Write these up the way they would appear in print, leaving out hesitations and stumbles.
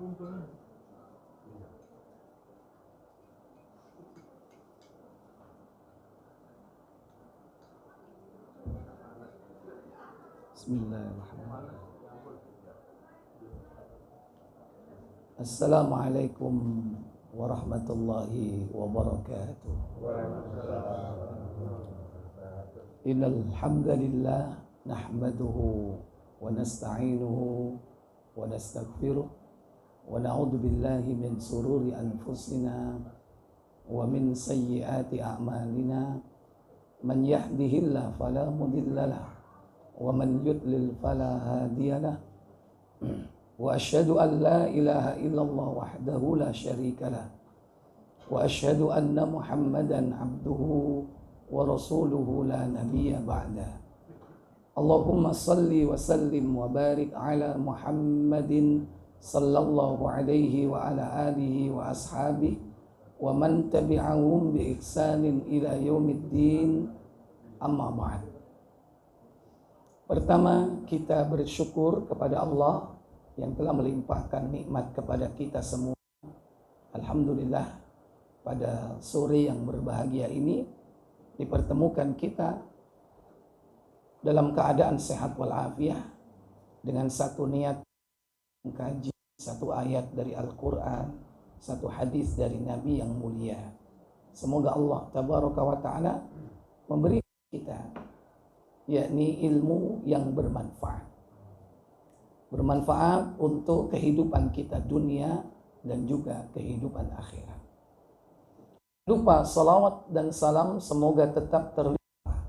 Bismillahirrahmanirrahim. Assalamualaikum warahmatullahi wabarakatuh. Innal hamdalillah nahmaduhu wa nasta'inuhu wa nastaghfiruh wa na'udzu billahi min sururi anfusina wa min sayyiati a'malina. Man yahdihillahu fala mudilla lahu wa man yudlil fala hadiyalah. Wa asyhadu an la ilaha illallah wahdahu la syarika lah wa asyhadu anna Muhammadan abduhu wa rasuluhu la nabiyya ba'da. Allahumma salli wa sallim wa barik ala Muhammadin sallallahu alaihi wa ala alihi wa ashabihi wa man tabi'ahum bi ihsanin ila yaumiddin. Amma ba'd. Pertama, kita bersyukur kepada Allah yang telah melimpahkan nikmat kepada kita semua. Alhamdulillah, pada sore yang berbahagia ini dipertemukan kita dalam keadaan sehat walafiat dengan satu niat mengkaji satu ayat dari Al-Quran, satu hadis dari Nabi yang mulia. Semoga Allah tabaraka wa ta'ala memberi kita yakni ilmu yang bermanfaat untuk kehidupan kita dunia dan juga kehidupan akhirat. Lupa salawat dan salam semoga tetap terlimpah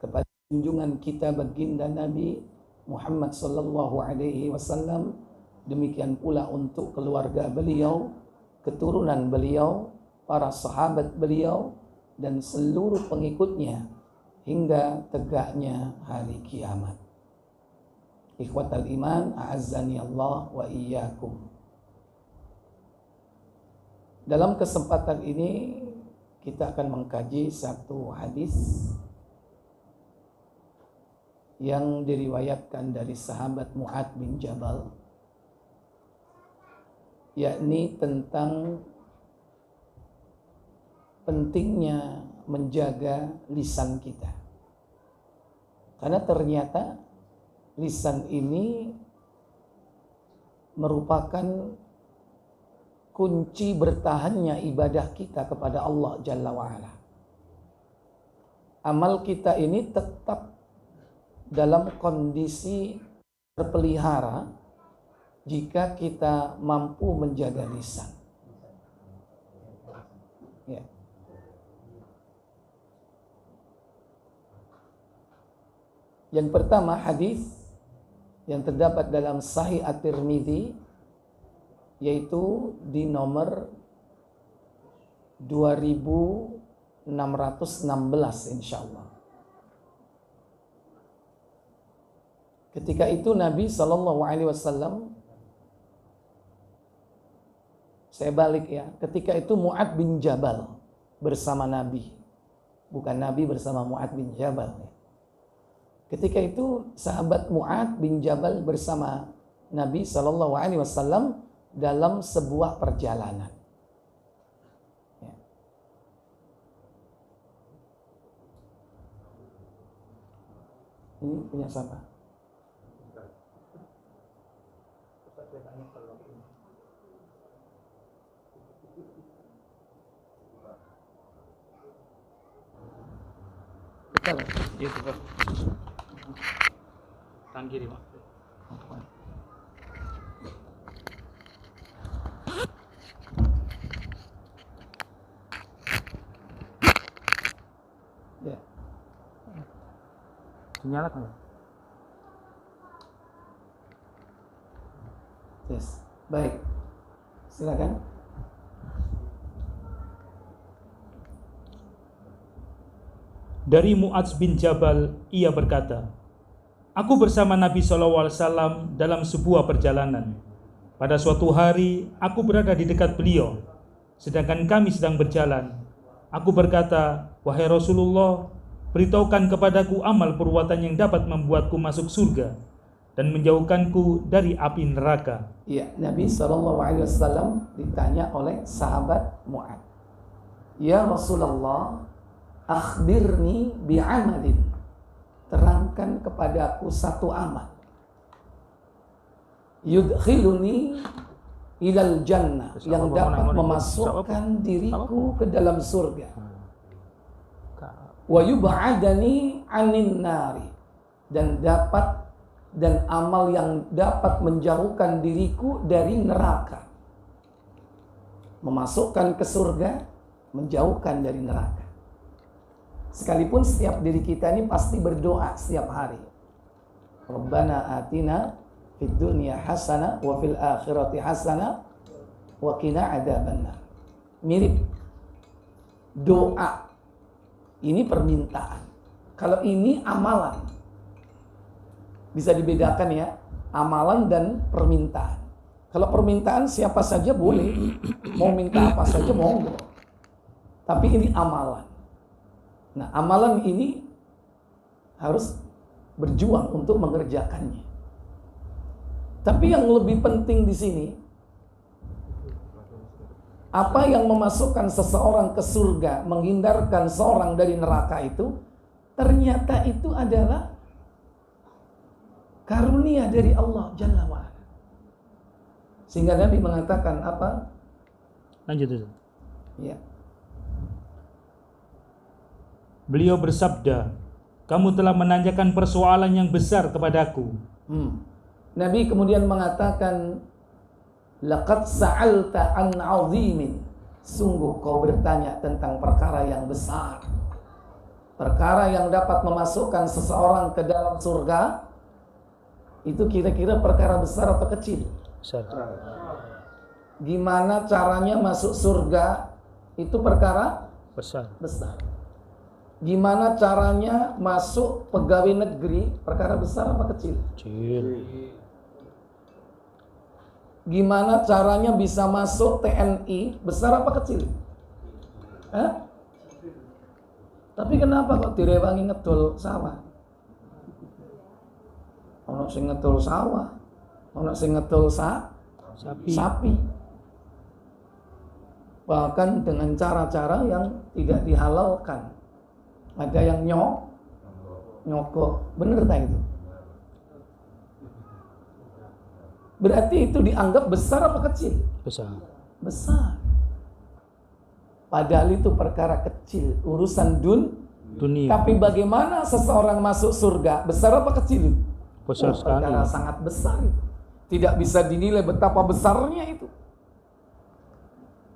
kepada junjungan kita baginda Nabi Muhammad sallallahu alaihi wasallam, demikian pula untuk keluarga beliau, keturunan beliau, para sahabat beliau dan seluruh pengikutnya hingga tegaknya hari kiamat. Ikhwatal iman, a'azzani Allah wa iyyakum. Dalam kesempatan ini kita akan mengkaji satu hadis yang diriwayatkan dari sahabat Mu'adz bin Jabal, yakni tentang pentingnya menjaga lisan kita. Karena ternyata lisan ini merupakan kunci bertahannya ibadah kita kepada Allah Jalla wa'ala. Amal kita ini tetap dalam kondisi terpelihara jika kita mampu menjaga lisan. Ya. Yang pertama, hadis yang terdapat dalam Sahih At-Tirmidzi, yaitu di nomor 2616 insyaallah. Ketika itu Nabi SAW, saya balik ya, ketika itu Mu'adz bin Jabal bersama Nabi, bukan Nabi bersama Mu'adz bin Jabal ya. Ketika itu sahabat Mu'adz bin Jabal bersama Nabi SAW dalam sebuah perjalanan. Ya. Ini punya siapa? Betul. YouTuber. Tangan kiri, Pak. Ya. Dinyalakan. Yes. Baik. Silakan. Dari Mu'adz bin Jabal, ia berkata, "Aku bersama Nabi SAW dalam sebuah perjalanan. Pada suatu hari, aku berada di dekat beliau, sedangkan kami sedang berjalan. Aku berkata, 'Wahai Rasulullah, beritahukan kepadaku amal perbuatan yang dapat membuatku masuk surga.' dan menjauhkanku dari api neraka. Ya, Nabi SAW ditanya oleh sahabat Mu'ad, "Ya Rasulullah, akhbirni bi'amalin." Terangkan kepadaku satu amal. Yudkhiluni ilal jannah, yang dapat memasukkan diriku ke dalam surga. Wa yub'adani 'anin nari, dan amal yang dapat menjauhkan diriku dari neraka. Memasukkan ke surga, menjauhkan dari neraka. Sekalipun setiap diri kita ini pasti berdoa setiap hari. Rabbana atina fid dunya hasanah wa fil akhirati hasanah wa qina adzabannar. Mirip. Doa ini permintaan. Kalau ini amalan. Bisa dibedakan ya, amalan dan permintaan. Kalau permintaan siapa saja boleh, mau minta apa saja monggo. Tapi ini amalan. Nah, amalan ini harus berjuang untuk mengerjakannya. Tapi yang lebih penting di sini, apa yang memasukkan seseorang ke surga, menghindarkan seorang dari neraka itu, ternyata itu adalah karunia dari Allah Jalla wa'ala. Sehingga Nabi mengatakan apa? Lanjut itu. Ya. Beliau bersabda, "Kamu telah menanyakan persoalan yang besar kepadaku." Nabi kemudian mengatakan, "Laqad sa'alta an 'azimin." Sungguh kau bertanya tentang perkara yang besar. Perkara yang dapat memasukkan seseorang ke dalam surga, itu kira-kira perkara besar atau kecil? Besar. Gimana caranya masuk surga? Itu perkara Besar. besar. Gimana caranya masuk pegawai negeri? Perkara besar apa kecil? Kecil. Gimana caranya bisa masuk TNI? Besar apa kecil? Tapi kenapa kok direwangi ngedol sawah? Ono sing ngedol sawah, ono sing ngedol sapi. Bahkan dengan cara-cara yang tidak dihalalkan. Ada yang nyogok. Bener tak itu? Berarti itu dianggap besar apa kecil? Besar. Besar. Padahal itu perkara kecil, urusan dunia. Tapi bagaimana seseorang masuk surga? Besar apa kecil? Besar sekali. Perkara sangat besar itu. Tidak bisa dinilai betapa besarnya itu.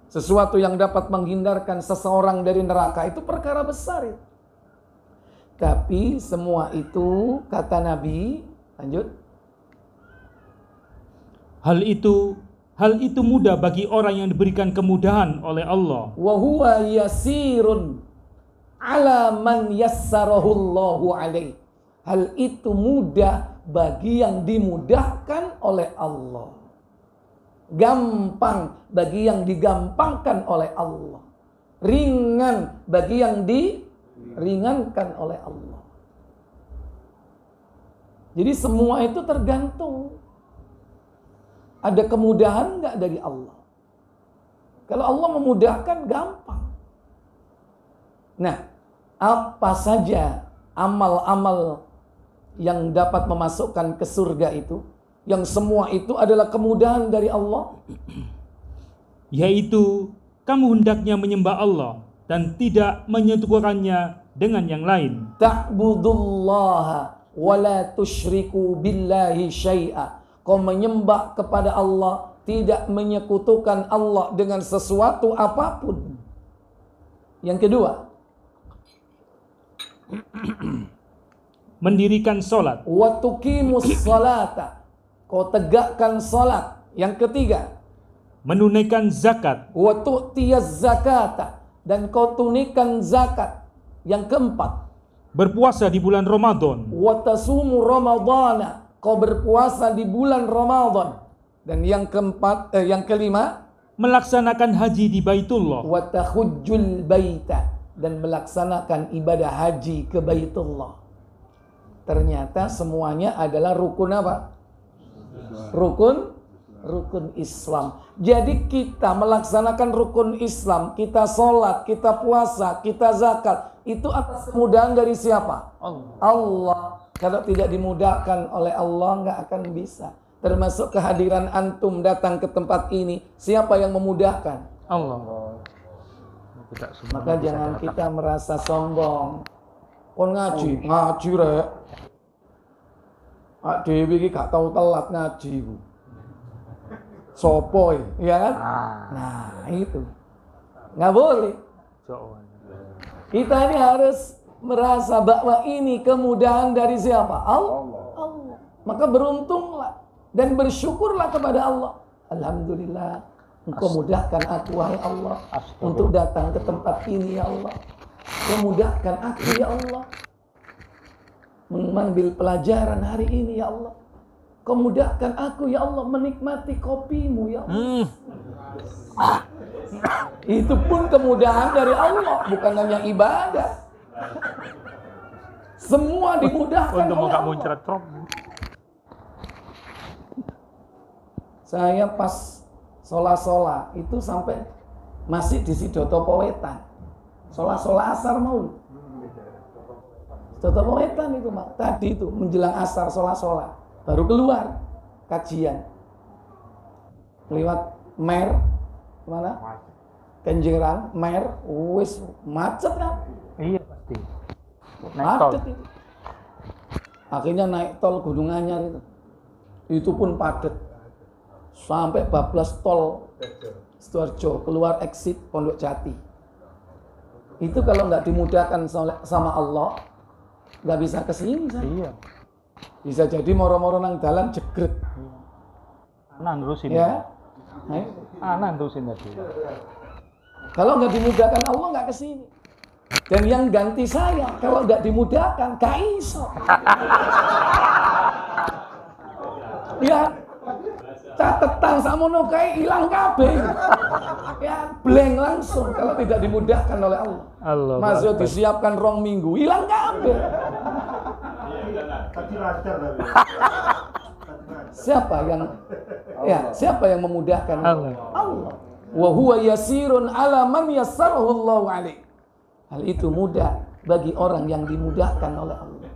Sesuatu yang dapat menghindarkan seseorang dari neraka itu perkara besar itu. Tapi semua itu, kata Nabi, lanjut. Hal itu mudah bagi orang yang diberikan kemudahan oleh Allah. Wa huwa yasirun ala man yassarahu Allahu alaihi. Hal itu mudah bagi yang dimudahkan oleh Allah. Gampang bagi yang digampangkan oleh Allah. Ringan bagi yang diringankan oleh Allah. Jadi semua itu tergantung. Ada kemudahan enggak dari Allah? Kalau Allah memudahkan, gampang. Nah, apa saja amal-amal yang dapat memasukkan ke surga itu, yang semua itu adalah kemudahan dari Allah? Yaitu, kamu hendaknya menyembah Allah dan tidak menyekutukannya dengan yang lain. Ta'budullaha wa la tusyriku billahi syai'a. Kau menyembah kepada Allah, tidak menyekutukan Allah dengan sesuatu apapun. Yang kedua, mendirikan salat. wa tuqimus salata. Kau tegakkan salat. Yang ketiga, menunaikan zakat. wa tu'tiyaz zakata. Dan kau tunaikan zakat. Yang keempat, berpuasa di bulan Ramadan. wa tasumu ramadhana. Kau berpuasa di bulan Ramadan. Dan yang kelima, melaksanakan haji di Baitullah. wa tahujjul baita. Dan melaksanakan ibadah haji ke Baitullah. Ternyata semuanya adalah rukun apa? Rukun Islam. Jadi kita melaksanakan rukun Islam, kita sholat, kita puasa, kita zakat, itu atas kemudahan dari siapa? Allah. Kalau tidak dimudahkan oleh Allah, nggak akan bisa. Termasuk kehadiran antum datang ke tempat ini, siapa yang memudahkan? Allah. Maka jangan kita merasa sombong. Kon ngaji rek. Ak dhewe iki gak tau telat ngaji ku. Sopo ya kan? Nah, itu. Nggak boleh. Kita ini harus merasa bahwa ini kemudahan dari siapa? Allah. Maka beruntunglah dan bersyukurlah kepada Allah. Alhamdulillah, Engkau mudahkan aku, wahai Allah, untuk datang ke tempat ini, ya Allah. Memudahkan aku, ya Allah, mengambil pelajaran hari ini, ya Allah. Kau mudahkan aku, ya Allah, menikmati kopimu, ya Allah. Itu pun kemudahan dari Allah, bukan hanya ibadah. Semua dimudahkan oleh Allah. Saya pas sholat itu sampai masih di Sidotopo Wetan. Sholat asar mau. Sidotopo Wetan itu, Mak. Tadi itu menjelang asar sholat. Baru keluar kajian. Lewat Mer, mana? Kenjeran, Mer, wis macet kan? Iya pasti. Macet itu. Akhirnya naik tol Gunung Anyar itu. Itu pun padat. Sampai bablas tol Sidoarjo, keluar exit Pondok Jati. Itu kalau nggak dimudahkan sama Allah, nggak bisa kesini saya. Iya. Bisa jadi moro-moro nang dalan jegret. Anan terusin. Ya. Anan terusin tadi. Kalau nggak dimudahkan Allah nggak kesini. Dan yang ganti saya kalau nggak dimudahkan gak iso. Ya. Catatan samono kae ilang kabeh. Ya, blank langsung kalau tidak dimudahkan oleh Allah. Masih disiapkan 2 minggu, hilang kabeh. Siapa yang memudahkan? Allah. Wa huwa yasirun ala man yassarahu Allahu alaihi. Hal itu mudah bagi orang yang dimudahkan oleh Allah.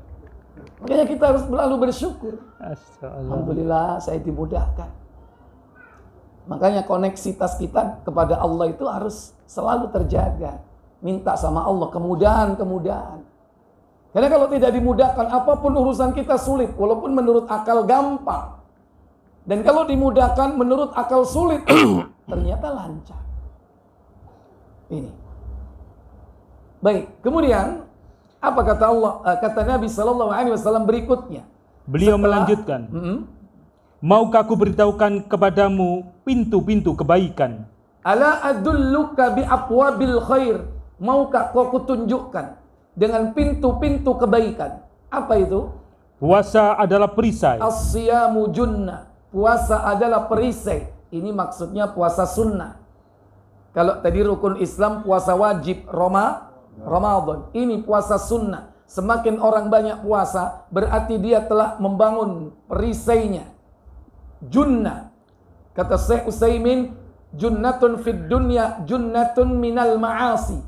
Makanya kita harus selalu bersyukur. Alhamdulillah saya dimudahkan. Makanya koneksitas kita kepada Allah itu harus selalu terjaga. Minta sama Allah kemudahan. Karena kalau tidak dimudahkan, apapun urusan kita sulit. Walaupun menurut akal gampang. Dan kalau dimudahkan menurut akal sulit, ternyata lancar. Ini. Baik, kemudian apa kata Allah? Kata Nabi SAW berikutnya. Beliau melanjutkan. Maukah aku beritahukan kepadamu pintu-pintu kebaikan? Ala adulluka bi abwabil khair. Maukah kau kutunjukkan dengan pintu-pintu kebaikan? Apa itu? Puasa adalah perisai. As-siyamu junnah. Puasa adalah perisai. Ini maksudnya puasa sunnah. Kalau tadi rukun Islam puasa wajib Ramadan. Ini puasa sunnah. Semakin orang banyak puasa, berarti dia telah membangun perisainya. Junnah. Kata Syekh Utsaimin, junnatun fid dunya, junnatun minal ma'asi.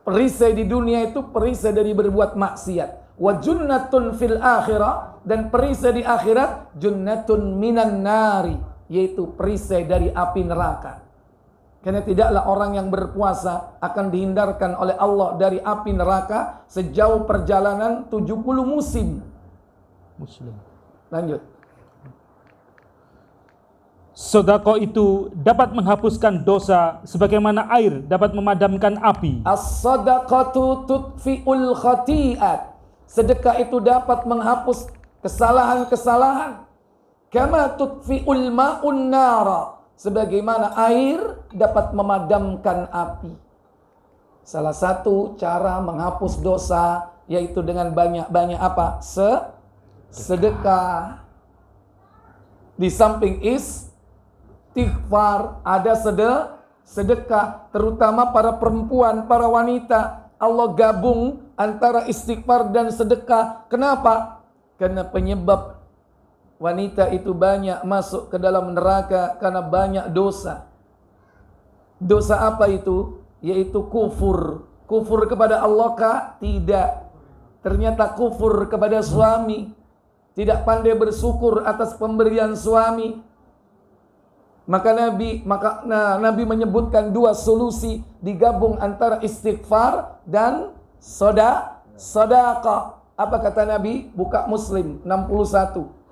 Perisai di dunia itu perisai dari berbuat maksiat. Wa junnatun fil akhirah, dan perisai di akhirat junnatun minan nari, yaitu perisai dari api neraka. Karena tidaklah orang yang berpuasa akan dihindarkan oleh Allah dari api neraka sejauh perjalanan 70 musim. Muslim. Lanjut. Sedekah itu dapat menghapuskan dosa sebagaimana air dapat memadamkan api. As-sadaqatu tudfi'ul khati'at. Sedekah itu dapat menghapus kesalahan-kesalahan. Kama tudfi'ul ma'un nara. Sebagaimana air dapat memadamkan api. Salah satu cara menghapus dosa yaitu dengan banyak-banyak apa? Sedekah. Di samping istighfar, ada sedekah, terutama para perempuan, para wanita. Allah gabung antara istighfar dan sedekah. Kenapa? Karena penyebab wanita itu banyak masuk ke dalam neraka karena banyak dosa. Dosa apa itu? Yaitu kufur. Kufur kepada Allah kah? Tidak. Ternyata kufur kepada suami. Tidak pandai bersyukur atas pemberian suami. Maka Nabi menyebutkan dua solusi, digabung antara istighfar dan sedekah. Apa kata Nabi? Buka Muslim 61.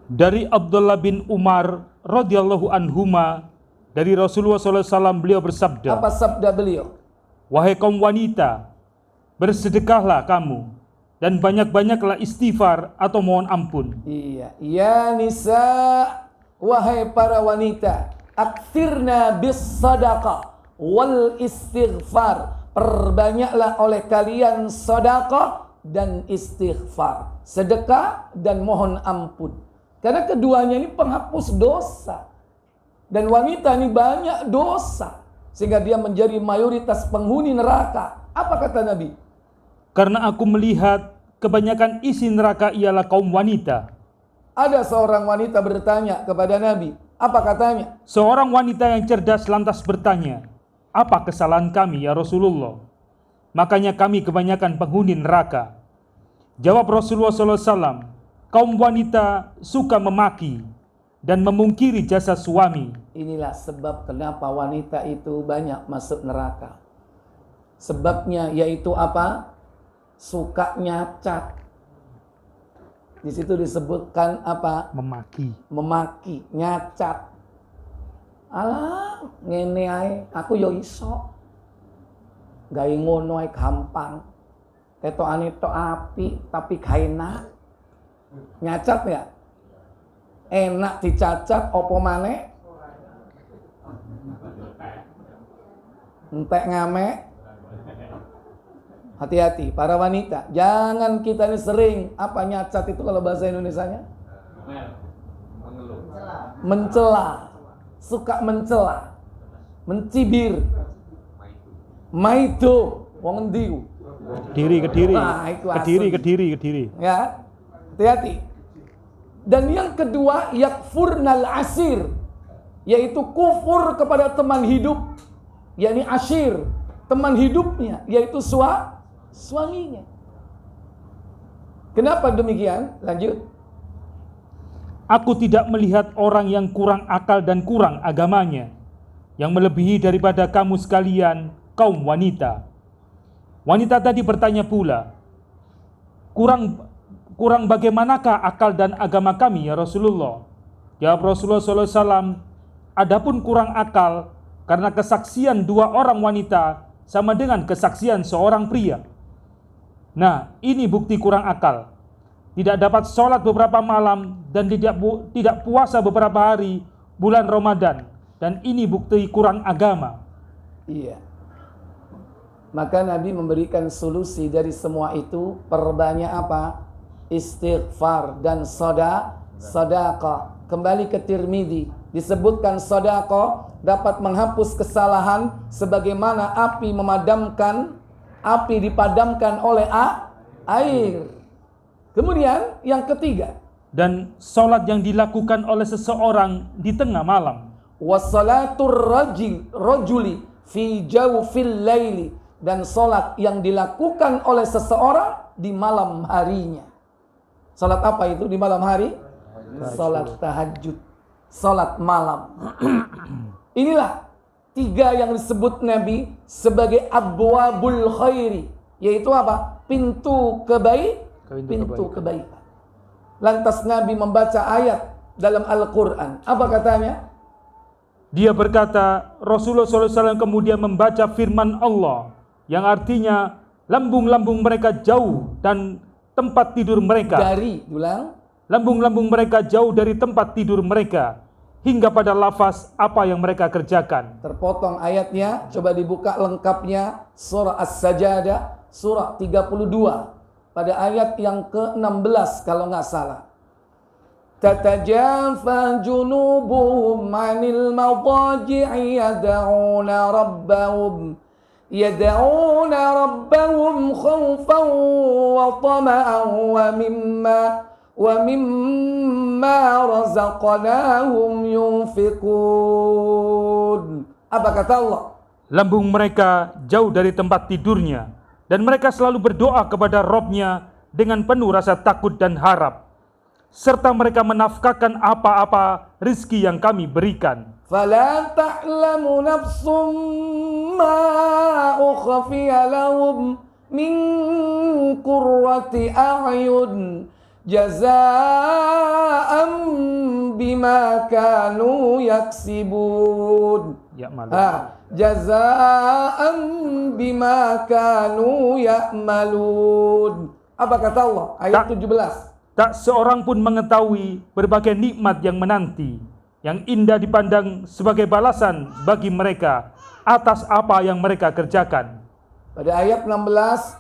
Dari Abdullah bin Umar radhiyallahu anhuma, dari Rasulullah SAW, beliau bersabda, apa sabda beliau? wahai kaum wanita, bersedekahlah kamu dan banyak-banyaklah istighfar atau mohon ampun. Iya, ya nisa, wahai para wanita, aktsirna bis sadaqah wal istighfar, perbanyaklah oleh kalian sedekah dan istighfar, sedekah dan mohon ampun. Karena keduanya ini penghapus dosa. Dan wanita ini banyak dosa, sehingga dia menjadi mayoritas penghuni neraka. Apa kata Nabi? Karena aku melihat kebanyakan isi neraka ialah kaum wanita. Ada seorang wanita bertanya kepada Nabi. Apa katanya? Seorang wanita yang cerdas lantas bertanya, apa kesalahan kami ya Rasulullah? Makanya kami kebanyakan penghuni neraka. Jawab Rasulullah SAW, kaum wanita suka memaki dan memungkiri jasa suami. Inilah sebab kenapa wanita itu banyak masuk neraka. Sebabnya yaitu apa? Suka nyacat. Di situ disebutkan apa? Memaki, nyacat. Alah, ngene ae, aku yo iso. Gawe ngono ae gampang. Ketokane tok api tapi gak enak. Nyacat ya? Enak dicacat opo maneh? Entek ngamek. Hati-hati para wanita, jangan kita ini sering apa nyacat itu kalau bahasa Indonesianya? Mencela. Suka mencela. Mencibir. Maido wong endi ku? Kediri. Ya. Hati-hati. Dan yang kedua, yakfurnal asir, yaitu kufur kepada teman hidup, yakni ashir, teman hidupnya, yaitu suaminya. Kenapa demikian? Lanjut. Aku tidak melihat orang yang kurang akal dan kurang agamanya, yang melebihi daripada kamu sekalian, kaum wanita. Wanita tadi bertanya pula, kurang bagaimanakah akal dan agama kami ya Rasulullah? Jawab Rasulullah SAW, adapun kurang akal karena kesaksian dua orang wanita sama dengan kesaksian seorang pria. Nah, ini bukti kurang akal. Tidak dapat sholat beberapa malam dan tidak puasa beberapa hari bulan Ramadan. Dan ini bukti kurang agama. Iya. Maka Nabi memberikan solusi dari semua itu. Perbanyak apa? Istighfar dan sedekah. Kembali ke Tirmidzi, disebutkan sedekah dapat menghapus kesalahan sebagaimana api dipadamkan oleh air. Kemudian yang ketiga, dan salat yang dilakukan oleh seseorang di tengah malam. Wassalatur rajuli fi jawfil laili, dan salat yang dilakukan oleh seseorang di malam harinya. Salat apa itu di malam hari? Salat tahajud, salat malam. Inilah tiga yang disebut Nabi sebagai abwabul khairi, yaitu apa? Pintu kebaikan. Lantas Nabi membaca ayat dalam Al-Quran. Apa katanya? Dia berkata, Rasulullah SAW kemudian membaca firman Allah yang artinya lambung-lambung mereka jauh dan tempat tidur mereka. Lambung-lambung mereka jauh dari tempat tidur mereka hingga pada lafaz apa yang mereka kerjakan. Terpotong ayatnya, coba dibuka lengkapnya surah As-Sajadah surah 32 pada ayat yang ke-16 kalau nggak salah. Tatajafa junubuhum 'anil madaji'i yad'una rabbahum khawfan wa tama'an wa mimma razaqnahum yunfiqun. Apa kata Allah? Lambung mereka jauh dari tempat tidurnya, dan mereka selalu berdoa kepada Rabb-nya dengan penuh rasa takut dan harap, serta mereka menafkahkan apa-apa rizki yang kami berikan. Fala ta'lamu nafsum ma ukhfiya lahum min qurrati a'yun jazaa'an bima kanu yaksibun. Ya malu. Jazaa'an bima kanu ya'malun. Apa kata Allah? Ayat 17. Tak seorang pun mengetahui berbagai nikmat yang menanti, yang indah dipandang sebagai balasan bagi mereka atas apa yang mereka kerjakan. Pada ayat 16,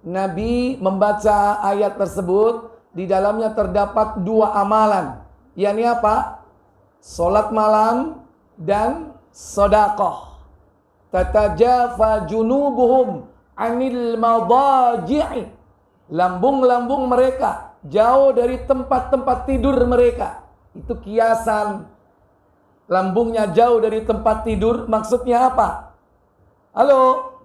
Nabi membaca ayat tersebut, di dalamnya terdapat dua amalan. Yakni apa? Salat malam dan sedekah. Tatajafa junubuhum 'anil madaji'i. Lambung-lambung mereka jauh dari tempat-tempat tidur mereka. Itu kiasan. Lambungnya jauh dari tempat tidur maksudnya apa? Halo?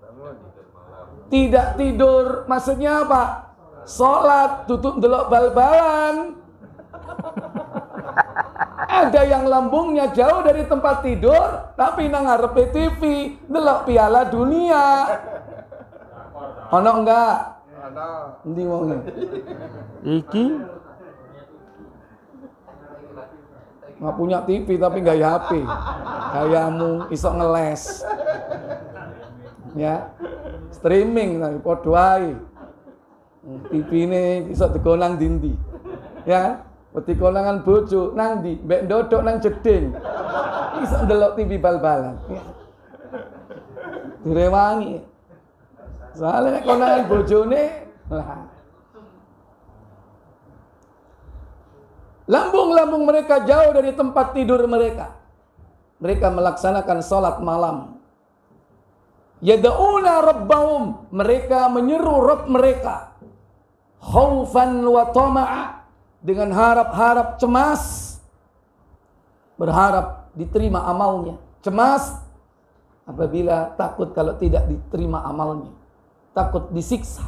Tidak tidur maksudnya apa? Sholat, tutup delok bal-balan. Ada yang lambungnya jauh dari tempat tidur tapi nang ngarepe TV delok Piala Dunia. Ono enggak? Endi wonge? Iki nggak punya TV tapi nggak HP. Kayamu iso ngeles. Ya. Streaming tapi padha ae. TV ini iso dikonang dindi. Ya. Wedi konangan bojo nang ndi? Mbek ndodok nang jeding. Iso ndelok TV bal-balan. Direwangi. Soalnya nek konangan bojone lah. Lambung-lambung mereka jauh dari tempat tidur mereka. Mereka melaksanakan salat malam. Yad'una rabbahum, mereka menyeru Rabb mereka. Khaufan wa tama'a, dengan harap-harap cemas. Berharap diterima amalnya. Cemas apabila takut kalau tidak diterima amalnya. Takut disiksa.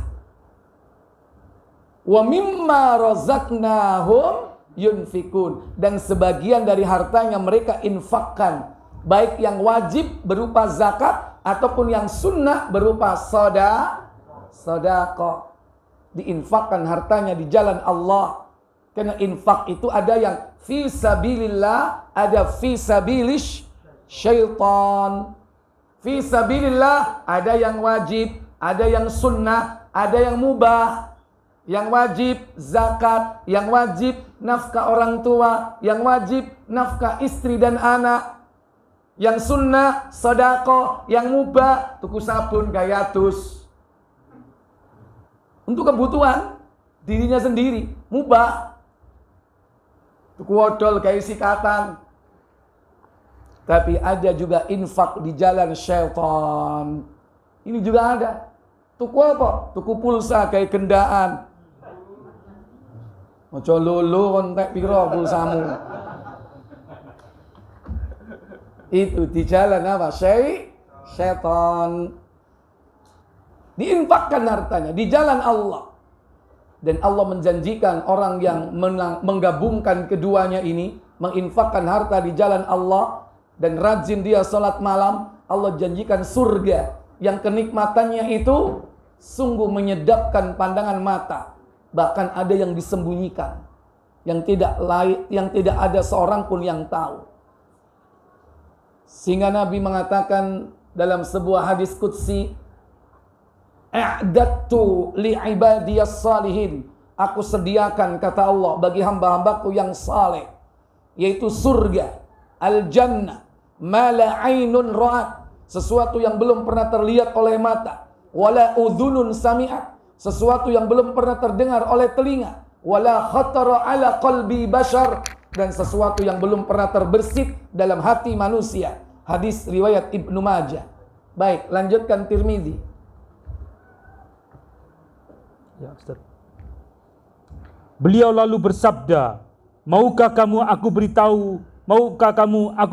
Wa mimma razaqnahum yunfikun, dan sebagian dari hartanya mereka infakkan, baik yang wajib berupa zakat ataupun yang sunnah berupa sedekah. Diinfakkan hartanya di jalan Allah. Karena infak itu ada yang fi sabilillah, ada fi sabilish syaitan. Fi sabilillah ada yang wajib, ada yang sunnah, ada yang mubah. Yang wajib zakat, yang wajib nafkah orang tua, yang wajib nafkah istri dan anak. Yang sunnah sedekah, yang mubah tuku sabun gayatus. Untuk kebutuhan dirinya sendiri, mubah. Tuku odol kayak sikatan. Tapi ada juga infak di jalan syaitan. Ini juga ada. Tuku apa? Tuku pulsa kayak gendaan. Ojo lulu kontek piro pulsamu. Itu di jalan apa? Syaitan. Diinfakkan hartanya di jalan Allah. Dan Allah menjanjikan orang yang menggabungkan keduanya ini, menginfakkan harta di jalan Allah dan rajin dia salat malam, Allah janjikan surga yang kenikmatannya itu sungguh menyedapkan pandangan mata. Bahkan ada yang disembunyikan, yang tidak ada seorang pun yang tahu. Sehingga Nabi mengatakan dalam sebuah hadis qudsi, "A'dattu li ibadiyas salihin." Aku sediakan, kata Allah, bagi hamba-hambaku yang saleh, yaitu surga. Al-jannah ma la ainun ra'at, sesuatu yang belum pernah terlihat oleh mata, wala udhunun sami'at, sesuatu yang belum pernah terdengar oleh telinga, wala khatara ala qalbi bashar, dan sesuatu yang belum pernah terbersit dalam hati manusia. Hadis riwayat Ibnu Majah. Baik, lanjutkan Tirmidzi. Ya, Ustaz. Beliau lalu bersabda, maukah kamu aku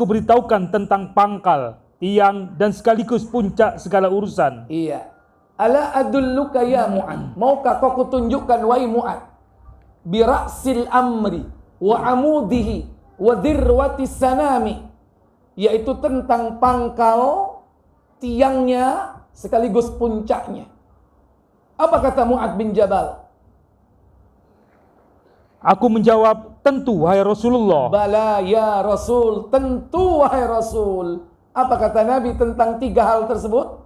beritahukan tentang pangkal, tiang, dan sekaligus puncak segala urusan? Iya. Ala adulluka ya Mu'ad, maukah kau kutunjukkan wahai Mu'ad, bira'sil amri wa amudihi wa dirwati sanami, yaitu tentang pangkal, tiangnya, sekaligus puncaknya. Apa kata Mu'ad bin Jabal? Aku menjawab, tentu wahai Rasulullah. Bala ya Rasul, tentu wahai Rasul. Apa kata Nabi tentang tiga hal tersebut?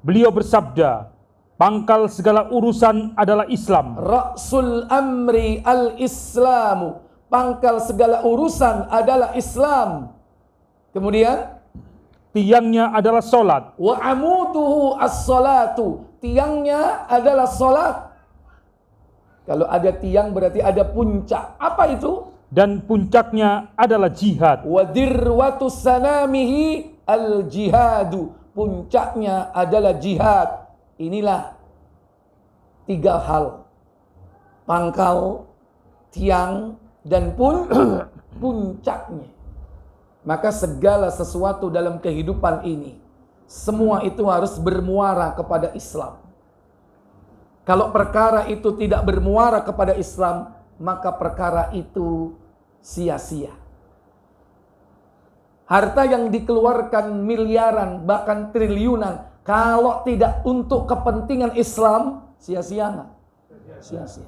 Beliau bersabda, pangkal segala urusan adalah Islam. Ra'sul amri al-islamu, pangkal segala urusan adalah Islam. Kemudian, tiangnya adalah solat. wa amuduhu as-salatu, tiangnya adalah solat. Kalau ada tiang berarti ada puncak. Apa itu? Dan puncaknya adalah jihad. Wa dirwatu sanamihi al-jihadu, puncaknya adalah jihad. Inilah tiga hal: pangkal, tiang, dan puncaknya. Maka segala sesuatu dalam kehidupan ini, semua itu harus bermuara kepada Islam. Kalau perkara itu tidak bermuara kepada Islam, maka perkara itu sia-sia. Harta yang dikeluarkan miliaran, bahkan triliunan, kalau tidak untuk kepentingan Islam, sia-sia nggak? Sia-sia.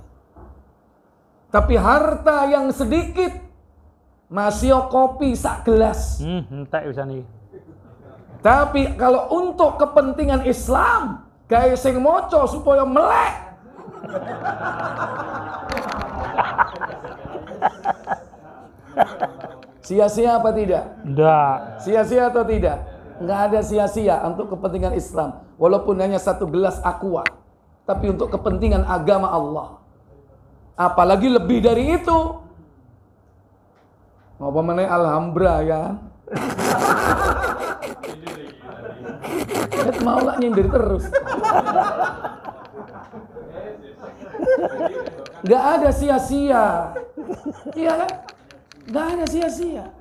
Tapi harta yang sedikit, masih kopi sak gelas. Tak bisa nih. Tapi kalau untuk kepentingan Islam, kayak sing moco supaya melek. Sia-sia apa tidak? Enggak. Sia-sia atau tidak? Enggak ada sia-sia untuk kepentingan Islam. Walaupun hanya satu gelas aqua, tapi untuk kepentingan agama Allah. Apalagi lebih dari itu. Apa meneh alhambra ya? Mau lah nyindir terus. Gak ada sia-sia. Iya kan? Gak ada sia-sia.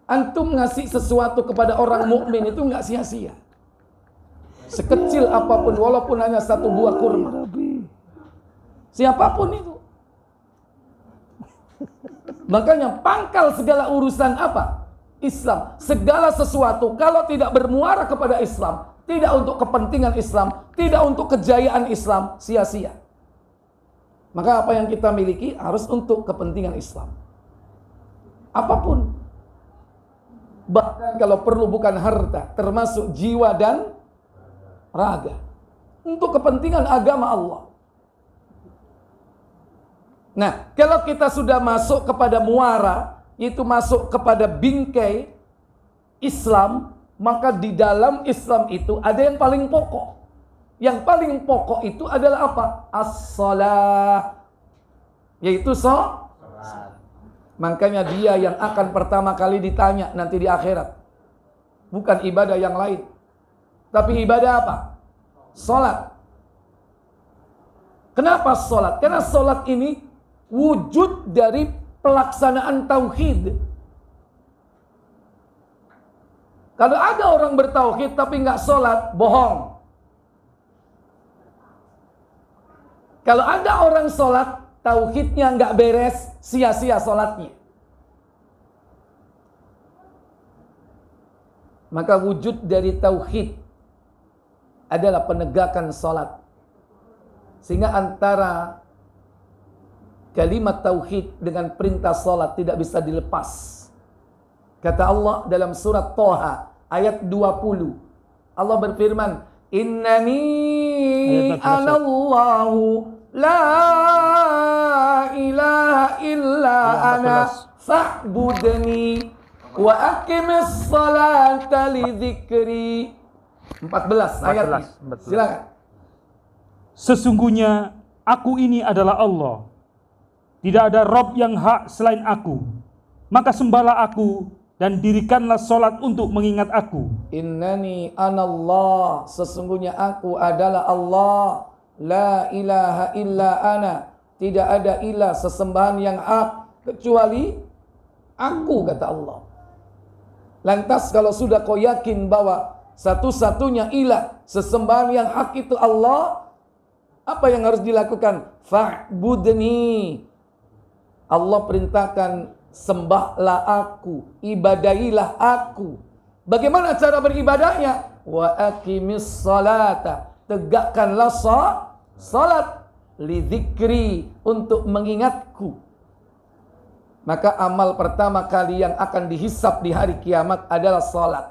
Antum ngasih sesuatu kepada orang mukmin itu gak sia-sia. Sekecil apapun, walaupun hanya satu buah kurma. Siapapun itu. Makanya pangkal segala urusan apa? Islam. Segala sesuatu kalau tidak bermuara kepada Islam, tidak untuk kepentingan Islam, tidak untuk kejayaan Islam, sia-sia. Maka apa yang kita miliki harus untuk kepentingan Islam. Apapun. Bahkan kalau perlu bukan harta, termasuk jiwa dan raga. Untuk kepentingan agama Allah. Nah, kalau kita sudah masuk kepada muara, itu masuk kepada bingkai Islam, maka di dalam Islam itu ada yang paling pokok. Yang paling pokok itu adalah apa? As-salah. Yaitu salat. Makanya dia yang akan pertama kali ditanya nanti di akhirat. Bukan ibadah yang lain. Tapi ibadah apa? Salat. Kenapa salat? Karena salat ini wujud dari pelaksanaan tauhid. Kalau ada orang bertauhid tapi nggak sholat, bohong. Kalau ada orang sholat, tauhidnya nggak beres, sia-sia sholatnya. Maka wujud dari tauhid adalah penegakan sholat. Sehingga antara kalimat tauhid dengan perintah sholat tidak bisa dilepas. Kata Allah dalam surat Thaha ayat 20. Allah berfirman, Innani anallahu la ilaha illa ana fa'budni. Wa aqimis salata li dzikri. 14 ayatnya. Silakan. Sesungguhnya aku ini adalah Allah. Tidak ada Rob yang hak selain aku. Maka sembahlah aku dan dirikanlah solat untuk mengingat aku. Innani anallah. Sesungguhnya aku adalah Allah. La ilaha illa ana. Tidak ada ilah sesembahan yang hak kecuali aku, kata Allah. Lantas kalau sudah kau yakin bahwa satu-satunya ilah sesembahan yang hak itu Allah, apa yang harus dilakukan? Fa'budni. Allah perintahkan, sembahlah aku, ibadahilah aku. Bagaimana cara beribadahnya? Wa aqimis salata. Tegakkanlah salat li dzikri, untuk mengingatku. Maka amal pertama kali yang akan dihisap di hari kiamat adalah salat.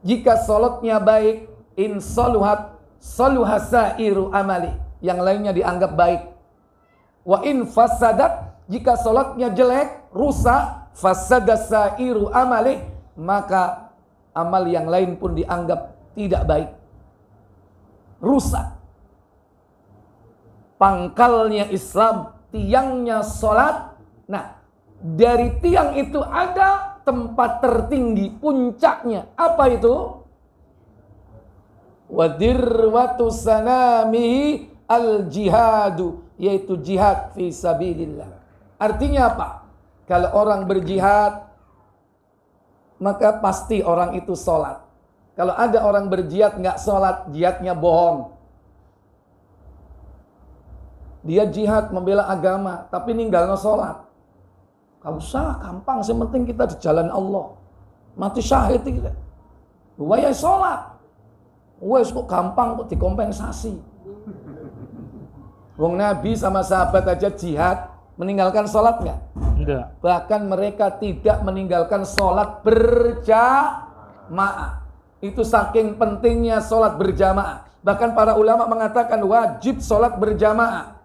Jika salatnya baik, in saluhat saluha sairu amali, yang lainnya dianggap baik. Wa in fasadat, jika salatnya jelek, rusak, fasada sairu amali, maka amal yang lain pun dianggap tidak baik, rusak. Pangkalnya Islam, tiangnya salat. Nah, dari tiang itu ada tempat tertinggi, puncaknya. Apa itu? Wadirwatu sanamihi al-jihadu, yaitu jihad fi sabilillah. Artinya apa? Kalau orang berjihad, maka pasti orang itu sholat. Kalau ada orang berjihad nggak sholat, jihadnya bohong. Dia jihad membela agama, tapi ninggalnya sholat. Gak usah, gampang. Yang penting kita di jalan Allah. Mati syahid kita. Waya sholat. Wes kok gampang kok dikompensasi. Wong Nabi sama sahabat aja jihad, meninggalkan sholat nggak? Enggak. Bahkan mereka tidak meninggalkan sholat berjamaah. Itu saking pentingnya sholat berjamaah. Bahkan para ulama mengatakan wajib sholat berjamaah.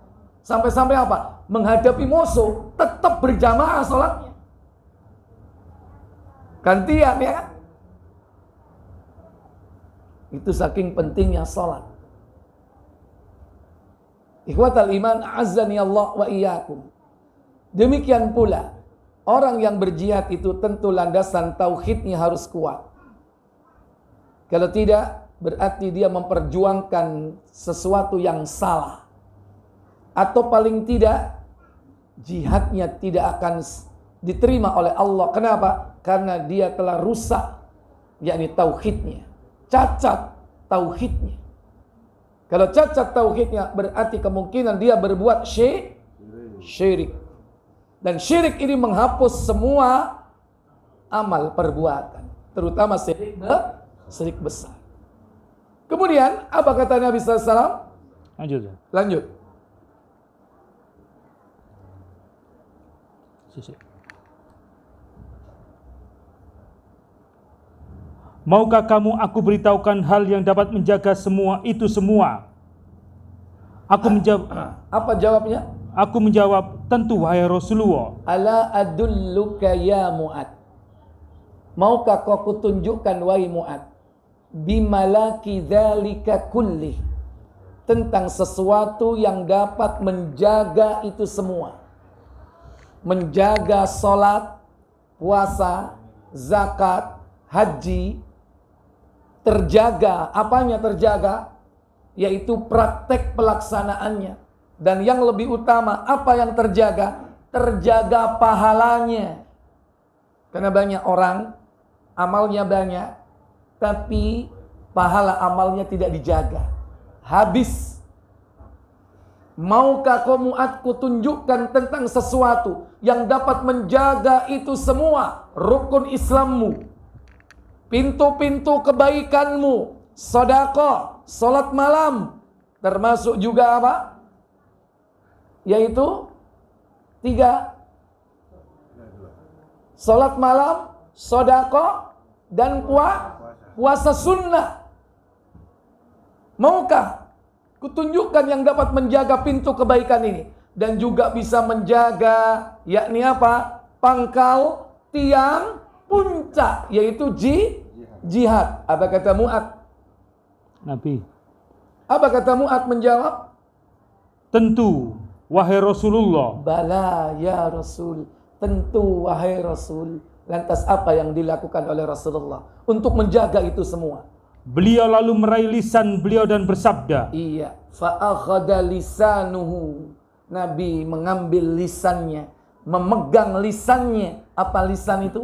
Sampai-sampai apa? Menghadapi musuh, tetap berjamaah sholatnya. Gantian ya kan? Itu saking pentingnya sholat. Ikhwatal iman, azani Allah wa iyyakum. Demikian pula, orang yang berjihad itu tentu landasan tauhidnya harus kuat. Kalau tidak, berarti dia memperjuangkan sesuatu yang salah. Atau paling tidak, jihadnya tidak akan diterima oleh Allah. Kenapa? Karena dia telah rusak, yakni tauhidnya. Cacat tauhidnya. Kalau cacat tauhidnya, berarti kemungkinan dia berbuat syirik. Dan syirik ini menghapus semua amal perbuatan, terutama syirik besar. Kemudian, apa kata Nabi SAW? Lanjut. Maukah kamu aku beritahukan hal yang dapat menjaga semua itu semua? Aku menjawab. Apa jawabnya? Aku menjawab, tentu wahai Rasulullah. Ala adulluka ya Mu'ad. Maukah kau kutunjukkan wahai Mu'ad, bimalaki dzalika kulli, tentang sesuatu yang dapat menjaga itu semua. Menjaga salat, puasa, zakat, haji, terjaga. Apanya terjaga? Yaitu praktek pelaksanaannya. Dan yang lebih utama, apa yang terjaga? Terjaga pahalanya. Karena banyak orang, amalnya banyak, tapi pahala amalnya tidak dijaga. Habis. Maukah kau Mu'ad kutunjukkan tentang sesuatu yang dapat menjaga itu semua? Rukun Islammu, pintu-pintu kebaikanmu, sedekah, salat malam, termasuk juga apa? Yaitu 3. Salat malam, sedekah, dan puasa sunnah. Maukah kutunjukkan yang dapat menjaga pintu kebaikan ini? Dan juga bisa menjaga, yakni apa? Pangkal tiang puncak, yaitu jihad. Apa kata Mu'adz? Nabi. Apa kata Mu'adz menjawab? Tentu, wahai Rasulullah. Bala ya Rasul, tentu wahai Rasul. Lantas apa yang dilakukan oleh Rasulullah untuk menjaga itu semua? Beliau lalu meraih lisan beliau dan bersabda. Iya, fa'akhadha lisanuhu. Nabi mengambil lisannya, memegang lisannya. Apa lisan itu?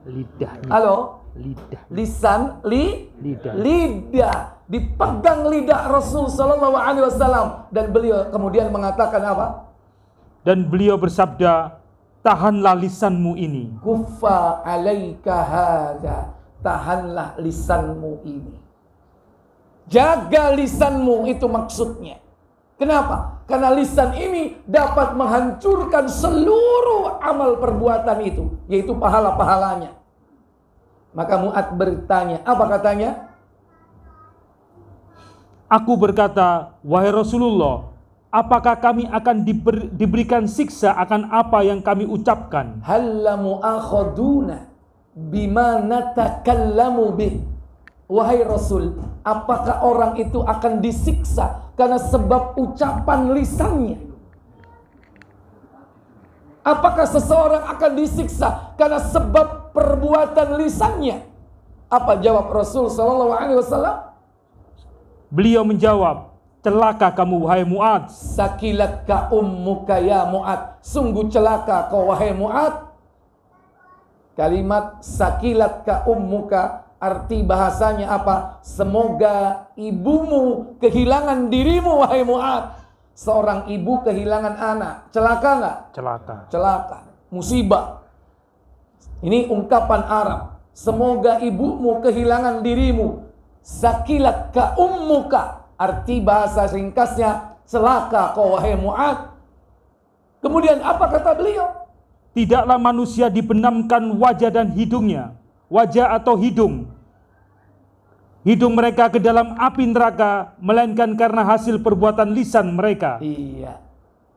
Lidahnya. Halo? Lidah. Lisan, Lidah. lidah. Dipegang lidah Rasul sallallahu alaihi wasallam dan beliau kemudian mengatakan apa? Dan beliau bersabda, tahanlah lisanmu ini. Kuffa alaika hadza. Tahanlah lisanmu ini. Jaga lisanmu, itu maksudnya. Kenapa? Karena lisan ini dapat menghancurkan seluruh amal perbuatan itu, yaitu pahala-pahalanya. Maka Mu'adz bertanya, apa katanya? Aku berkata, wahai Rasulullah, apakah kami akan diberikan siksa akan apa yang kami ucapkan? Halla mu'akhaduna bima natakallamu bih. Wahai Rasul, apakah orang itu akan disiksa karena sebab ucapan lisannya? Apakah seseorang akan disiksa karena sebab perbuatan lisannya? Apa jawab Rasul sallallahu alaihi wasallam? Beliau menjawab, celaka kamu wahai Mu'adz. Sakilatka ummuka ya Mu'adz. Sungguh celaka kau wahai Mu'adz. Kalimat sakilatka ummuka arti bahasanya apa? Semoga ibumu kehilangan dirimu wahai Mu'adz. Seorang ibu kehilangan anak, celaka enggak? Celaka. Celaka, musibah. Ini ungkapan Arab. Semoga ibumu kehilangan dirimu. Sakilatka ummuka, arti bahasa ringkasnya celaka kau wahai Mu'adz. Kemudian apa kata beliau? Tidaklah manusia dibenamkan wajah dan hidungnya, wajah atau hidung mereka ke dalam api neraka, melainkan karena hasil perbuatan lisan mereka. Iya.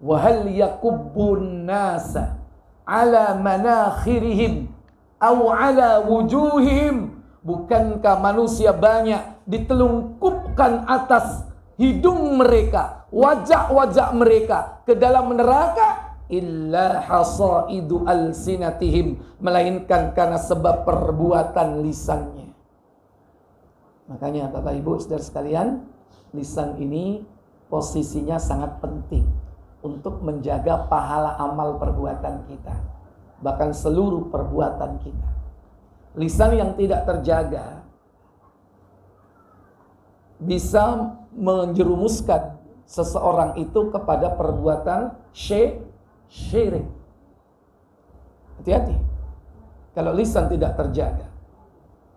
Wa hal yakubbun nasa ala manakhirihim aw ala wujuhihim. Bukankah manusia banyak ditelungkupkan atas hidung mereka, wajah-wajah mereka ke dalam neraka? Illa hasaidu alsinatihim, melainkan karena sebab perbuatan lisannya. Makanya Bapak Ibu saudara sekalian, lisan ini posisinya sangat penting untuk menjaga pahala amal perbuatan kita, bahkan seluruh perbuatan kita. Lisan yang tidak terjaga bisa menjerumuskan seseorang itu kepada perbuatan syirik. Hati-hati. Kalau lisan tidak terjaga,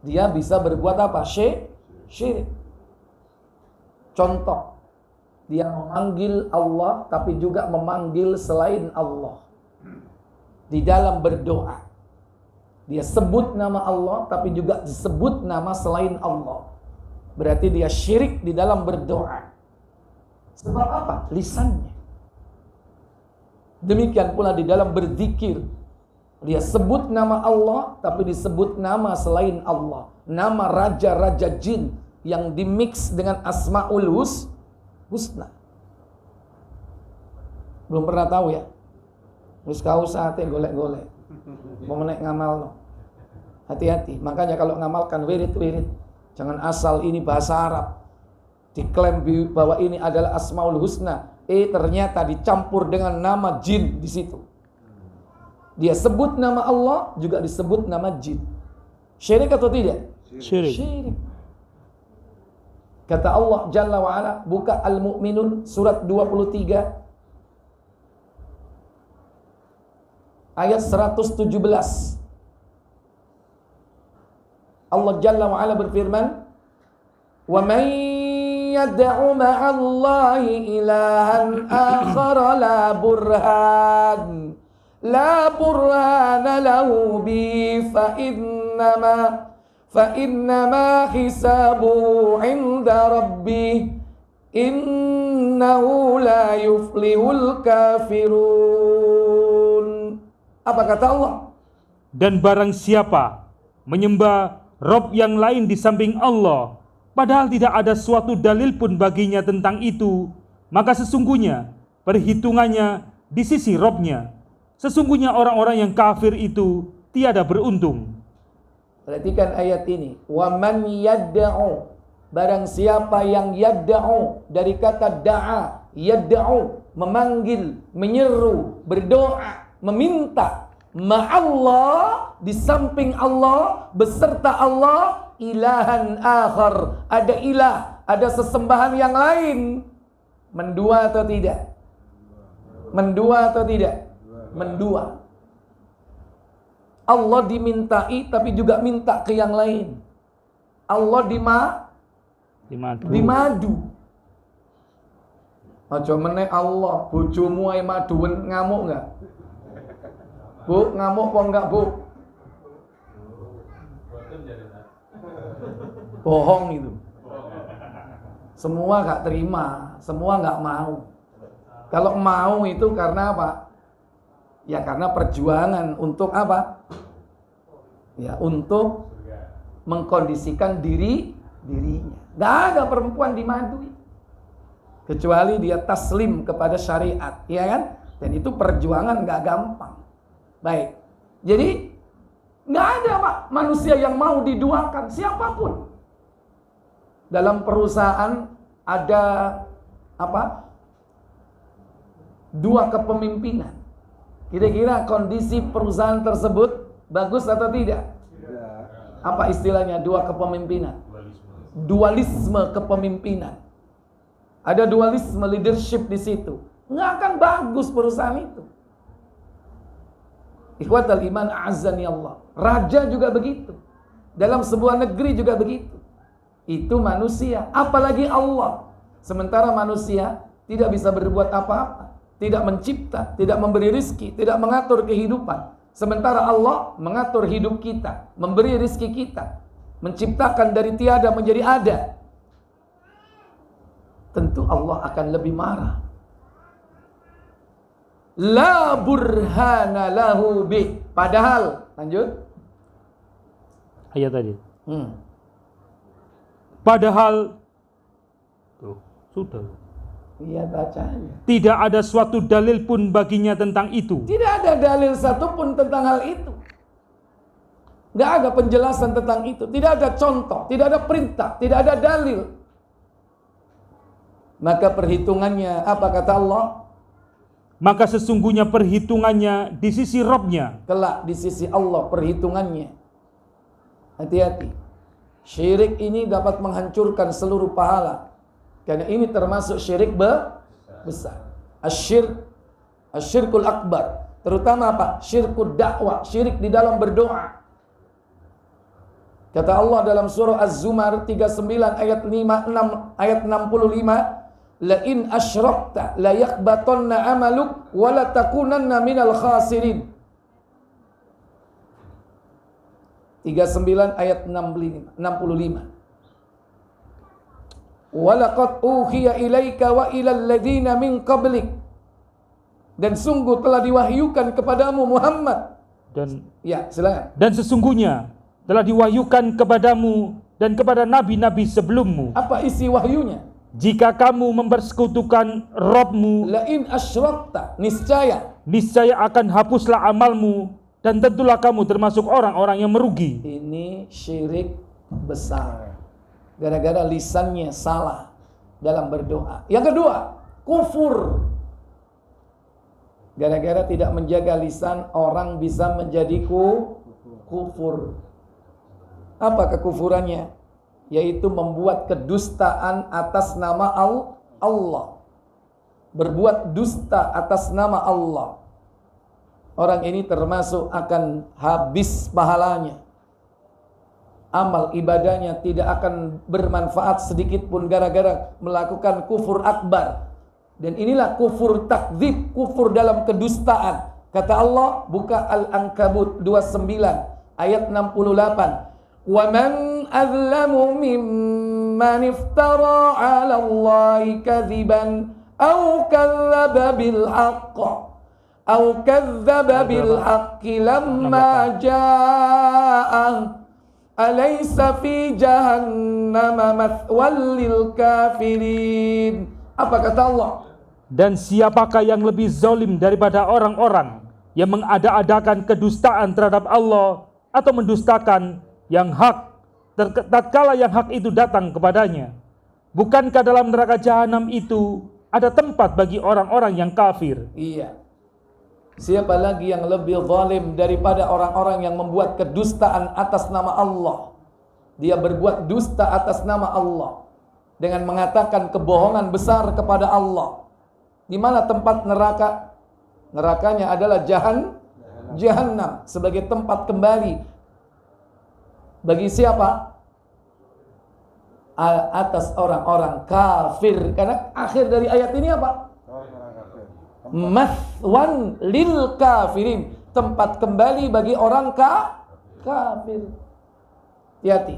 dia bisa berbuat apa? Syirik. Contoh, dia memanggil Allah tapi juga memanggil selain Allah di dalam berdoa. Dia sebut nama Allah tapi juga disebut nama selain Allah. Berarti dia syirik di dalam berdoa. Sebab apa? Lisannya. Demikian pula di dalam berzikir. Dia sebut nama Allah tapi disebut nama selain Allah. Nama raja-raja jin yang dimix dengan Asmaul Husna. Belum pernah tahu ya? Wis kau saatnya golek-golek. Mau menek ngamal no. Hati-hati. Makanya kalau ngamalkan wirid-wirid, jangan asal ini bahasa Arab, diklaim bahwa ini adalah Asmaul Husna, ternyata dicampur dengan nama jin di situ. Dia sebut nama Allah juga disebut nama jin. Syirik atau tidak? Syirik. Kata Allah Jalla wa Ala, buka Al-Mu'minun surat 23 ayat 117. Allah Jalla wa Ala berfirman, "Wa man yad'u ma'allahi ilahan akhar la burhana lahu bi fa innama hisabuhu 'inda rabbih innahu la yuflihul kafirun." Apa kata Allah? Dan barang siapa menyembah Rob yang lain di samping Allah, padahal tidak ada suatu dalil pun baginya tentang itu, maka sesungguhnya perhitungannya di sisi Robnya. Sesungguhnya orang-orang yang kafir itu tiada beruntung. Perhatikan ayat ini. Wa man yadda'u, barang siapa yang yadda'u, dari kata da'a, yadda'u, memanggil, menyeru, berdoa, meminta ma'allah, di samping Allah, beserta Allah, ilahan akhar, ada ilah, ada sesembahan yang lain. Mendua atau tidak? Mendua atau tidak? Mendua. Allah dimintai tapi juga minta ke yang lain. Allah dimadu. Aja meneh Allah, bojomu ae maduwen, ngamuk enggak? Bu, ngamuk apa enggak, Bu? Bohong itu. Semua enggak terima, semua enggak mau. Kalau mau itu karena apa? Ya karena perjuangan untuk apa? Ya untuk mengkondisikan dirinya. Enggak ada perempuan dimadui kecuali dia taslim kepada syariat, ya kan? Dan itu perjuangan enggak gampang. Baik. Jadi enggak ada Pak manusia yang mau diduakan, siapapun. Dalam perusahaan ada apa? Dua kepemimpinan. Kira-kira kondisi perusahaan tersebut bagus atau tidak? Apa istilahnya dua kepemimpinan? Dualisme kepemimpinan. Ada dualisme leadership di situ. Nggak akan bagus perusahaan itu. Ikhwatal iman a'azzani Allah. Raja juga begitu. Dalam sebuah negeri juga begitu. Itu manusia, apalagi Allah. Sementara manusia tidak bisa berbuat apa-apa, tidak mencipta, tidak memberi rizki, tidak mengatur kehidupan. Sementara Allah mengatur hidup kita, memberi rizki kita, menciptakan dari tiada menjadi ada. Tentu Allah akan lebih marah. La burhana lahu bih. Padahal, lanjut. Ayat tadi. Padahal, tuh, sudah. Iya bacanya. Tidak ada suatu dalil pun baginya tentang itu. Tidak ada dalil satupun tentang hal itu. Tidak ada penjelasan tentang itu. Tidak ada contoh, tidak ada perintah, tidak ada dalil. Maka perhitungannya, apa kata Allah? Maka sesungguhnya perhitungannya di sisi Robnya. Kelak di sisi Allah perhitungannya. Hati-hati. Syirik ini dapat menghancurkan seluruh pahala. Karena ini termasuk syirik besar. Asyirkul akbar. Terutama apa? Syirkul dakwah. Syirik di dalam berdoa. Kata Allah dalam surah Az-Zumar 39 ayat 5, 6, ayat 65. La in asyrakta la yakbatanna amaluk wa la takunanna minal khasirin. 39 ayat 65. Walaqad uhiya ilaika wa ilal ladzina min qablik. Dan sungguh telah diwahyukan kepadamu Muhammad. Dan ya, silakan. Dan sesungguhnya telah diwahyukan kepadamu dan kepada nabi-nabi sebelummu. Apa isi wahyunya? Jika kamu mempersekutukan Robmu, la in asyrakta, niscaya akan hapuslah amalmu dan tentulah kamu termasuk orang-orang yang merugi. Ini syirik besar. Gara-gara lisannya salah dalam berdoa. Yang kedua, kufur. Gara-gara tidak menjaga lisan, orang bisa menjadi kufur. Apa kekufurannya? Yaitu membuat kedustaan atas nama Allah. Berbuat dusta atas nama Allah. Orang ini termasuk akan habis pahalanya. Amal ibadahnya tidak akan bermanfaat sedikit pun gara-gara melakukan kufur akbar. Dan inilah kufur takdzib, kufur dalam kedustaan. Kata Allah, buka Al-Ankabut 29 ayat 68. Wa man azlamu mimman iftara 'ala Allahi kadziban aw kadzdzaba bil haqq au kadzdzaba bil haqqi lamma ja'ah alaysa fi jahannama mathwal lil kafirin. Apa kata Allah? Dan siapakah yang lebih zalim daripada orang-orang yang mengada-adakan kedustaan terhadap Allah atau mendustakan yang hak tatkala yang hak itu datang kepadanya? Bukankah dalam neraka jahanam itu ada tempat bagi orang-orang yang kafir? Iya. Siapa lagi yang lebih zalim daripada orang-orang yang membuat kedustaan atas nama Allah? Dia berbuat dusta atas nama Allah dengan mengatakan kebohongan besar kepada Allah. Di mana tempat neraka? Nerakanya adalah jahannam sebagai tempat kembali. Bagi siapa? Atas orang-orang kafir. Karena akhir dari ayat ini apa? Mathwan lil kafirin, tempat kembali bagi orang kafir. Hati-hati.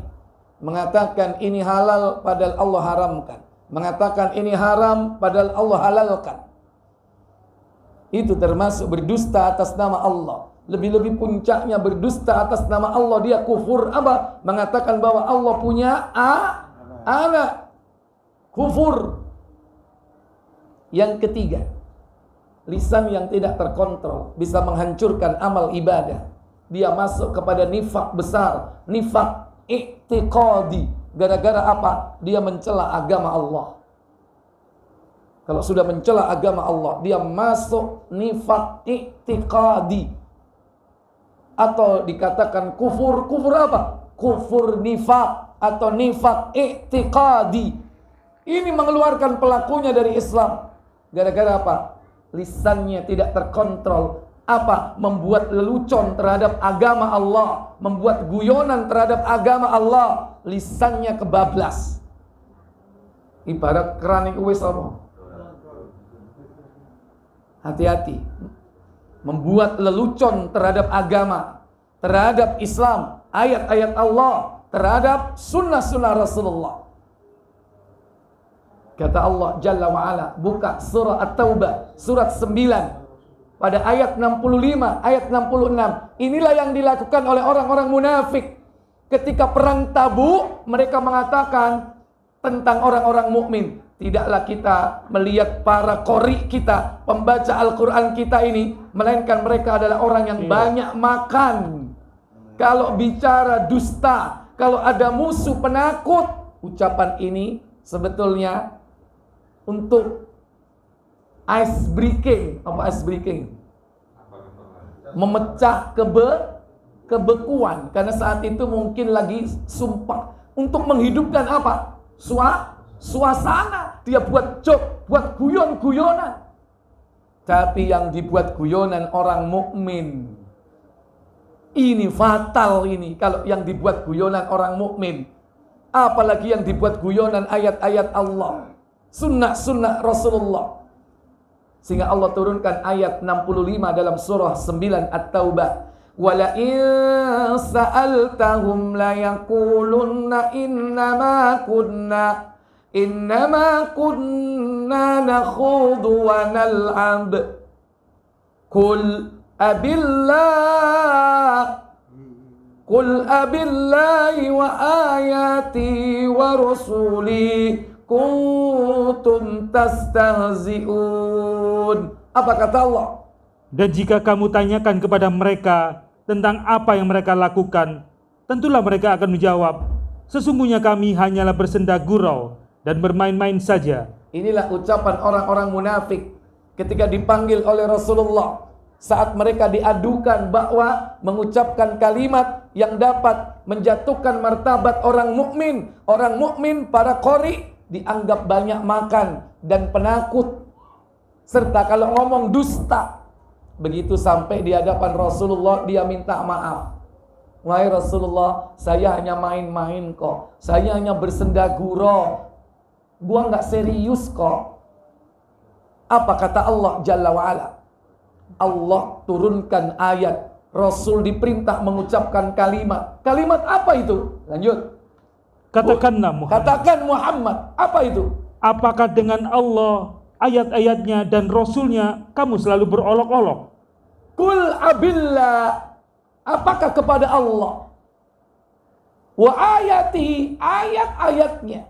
Mengatakan ini halal padahal Allah haramkan. Mengatakan ini haram padahal Allah halalkan. Itu termasuk berdusta atas nama Allah. Lebih-lebih puncaknya berdusta atas nama Allah, dia kufur apa? Mengatakan bahwa Allah punya anak. Kufur. Yang ketiga, lisan yang tidak terkontrol bisa menghancurkan amal ibadah. Dia masuk kepada nifak besar, nifak i'tiqadi. Gara-gara apa? Dia mencela agama Allah. Kalau sudah mencela agama Allah, dia masuk nifak i'tiqadi. Atau dikatakan kufur. Kufur apa? Kufur nifak atau nifak i'tiqadi. Ini mengeluarkan pelakunya dari Islam. Gara-gara apa? Lisannya tidak terkontrol. Apa? Membuat lelucon terhadap agama Allah, membuat guyonan terhadap agama Allah. Lisannya kebablas. Ibarat keran iku wis apa? Hati-hati. Membuat lelucon terhadap agama, terhadap Islam, ayat-ayat Allah, terhadap sunnah-sunnah Rasulullah. Kata Allah Jalla wa'ala, buka surah At-Taubah, surat 9, pada ayat 65, ayat 66. Inilah yang dilakukan oleh orang-orang munafik. Ketika perang Tabuk, mereka mengatakan tentang orang-orang mukmin, tidaklah kita melihat para qori kita, pembaca Al-Quran kita ini, melainkan mereka adalah orang yang banyak makan. Kalau bicara dusta, kalau ada musuh penakut, ucapan ini sebetulnya untuk ice breaking. Apa ice breaking? Memecah kebekuan. Karena saat itu mungkin lagi sumpah. Untuk menghidupkan apa? Suasana. Dia buat joke, buat guyon-guyonan. Tapi yang dibuat guyonan orang mukmin. Ini fatal ini. Kalau yang dibuat guyonan orang mukmin. Apalagi yang dibuat guyonan ayat-ayat Allah, sunnah-sunnah Rasulullah. Sehingga Allah turunkan ayat 65 dalam surah 9 At-Taubah. Wala in sa'altahum la yaqulunna innama kunna nakhudu wa nal'ab. Qul abillahi wa ayati wa rasuli kuntum tastahzi'un. Apa kata Allah? Dan jika kamu tanyakan kepada mereka tentang apa yang mereka lakukan, tentulah mereka akan menjawab, sesungguhnya kami hanyalah bersenda gurau dan bermain-main saja. Inilah ucapan orang-orang munafik ketika dipanggil oleh Rasulullah. Saat mereka diadukan bahwa mengucapkan kalimat yang dapat menjatuhkan martabat orang mukmin. Orang mukmin, para qori, dianggap banyak makan dan penakut. Serta kalau ngomong dusta. Begitu sampai di hadapan Rasulullah, dia minta maaf. Wahai Rasulullah, saya hanya main-main kok. Saya hanya bersenda gurau. Gua nggak serius kok. Apa kata Allah Jalla wa'ala? Allah turunkan ayat. Rasul diperintah mengucapkan kalimat. Kalimat apa itu? Lanjut. Katakanlah Muhammad. Katakan Muhammad. Apa itu? Apakah dengan Allah, ayat-ayatnya dan Rasulnya kamu selalu berolok-olok? Qul abillah, apakah kepada Allah, wa ayatihi, ayat-ayatnya,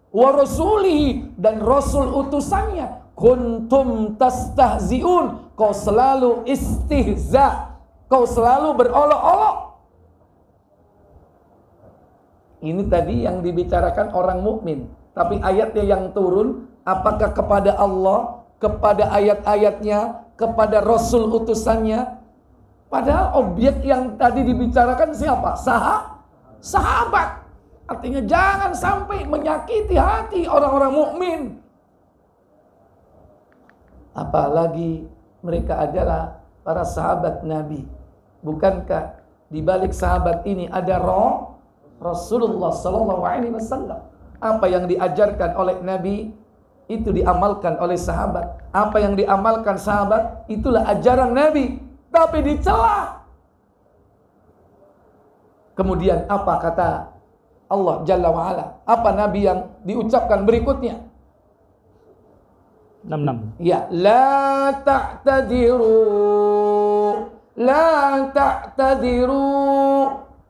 wa rasulihi, dan rasul utusannya, kuntum tastahzi'un, kau selalu istihza, kau selalu berolok-olok. Ini tadi yang dibicarakan orang mukmin. Tapi ayatnya yang turun, apakah kepada Allah, kepada ayat-ayatnya, kepada rasul utusannya. Padahal objek yang tadi dibicarakan siapa? Sahabat. Artinya jangan sampai menyakiti hati orang-orang mukmin. Apalagi mereka adalah para sahabat Nabi. Bukankah di balik sahabat ini ada Rasulullah sallallahu alaihi wasallam? Apa yang diajarkan oleh Nabi itu diamalkan oleh sahabat. Apa yang diamalkan sahabat itulah ajaran Nabi, tapi dicela. Kemudian apa kata Allah Jalla wa Ala? Apa Nabi yang diucapkan berikutnya? 66. Ya, la ta'tadiru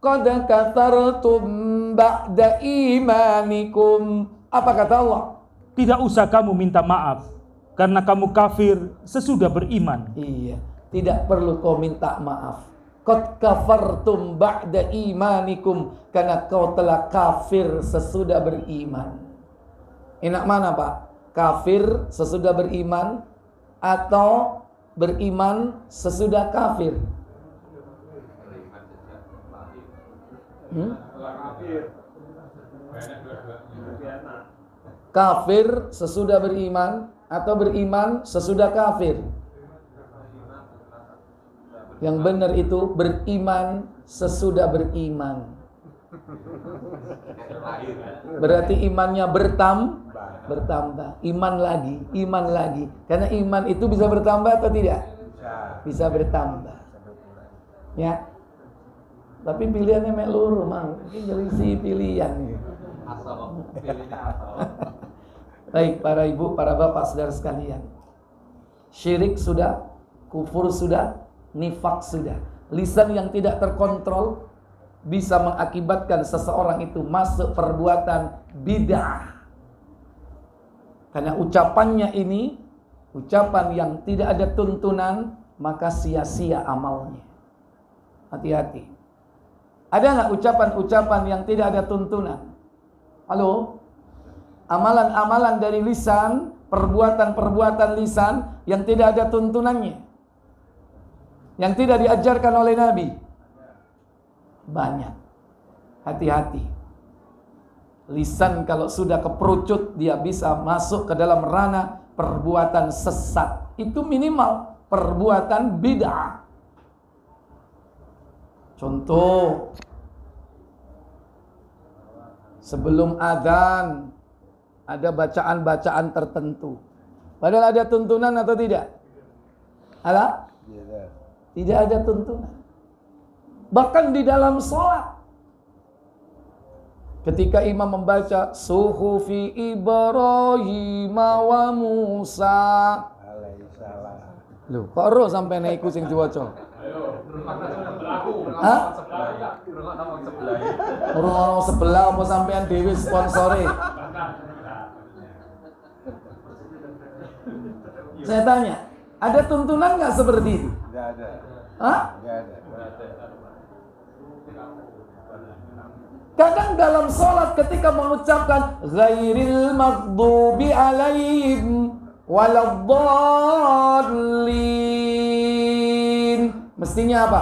qad kafartum ba'da imanikum. Apa kata Allah? Tidak usah kamu minta maaf karena kamu kafir sesudah beriman. Iya, tidak perlu kau minta maaf. Qad kafartum ba'da imanikum, karena kau telah kafir sesudah beriman. Enak mana, Pak? Kafir sesudah beriman atau beriman sesudah kafir? Kafir sesudah beriman atau beriman sesudah kafir? Yang benar itu beriman sesudah beriman. Berarti imannya bertambah. Iman lagi. Karena iman itu bisa bertambah atau tidak? Bisa bertambah. Ya. Tapi pilihannya mek loro, Mang. Ini jadi si pilihan. Baik, para ibu, para bapak, saudara sekalian. Syirik sudah, kufur sudah, nifak sudah. Lisan yang tidak terkontrol bisa mengakibatkan seseorang itu masuk perbuatan bid'ah. Karena ucapannya ini ucapan yang tidak ada tuntunan, maka sia-sia amalnya. Hati-hati. Ada nggak ucapan-ucapan yang tidak ada tuntunan? Halo? Amalan-amalan dari lisan, perbuatan-perbuatan lisan yang tidak ada tuntunannya, yang tidak diajarkan oleh Nabi. Banyak. Hati-hati. Lisan kalau sudah keperucut, dia bisa masuk ke dalam ranah perbuatan sesat. Itu minimal perbuatan bid'ah. Contoh, sebelum adzan ada bacaan-bacaan tertentu. Padahal ada tuntunan atau tidak? Ada? Tidak ada tuntunan. Bahkan di dalam sholat, ketika imam membaca Suhufi Ibrahim wa Musa, loh, kok roh sampai naik kucing diwaca? Hah? Orang sebelah apa sampean dewi sponsore? Saya tanya, ada tuntunan nggak seperti itu? Nggak ada. Hah? Nggak ada. Kadang dalam sholat ketika mengucapkan ghairil maghdubi alaihim waladdallin, mestinya apa?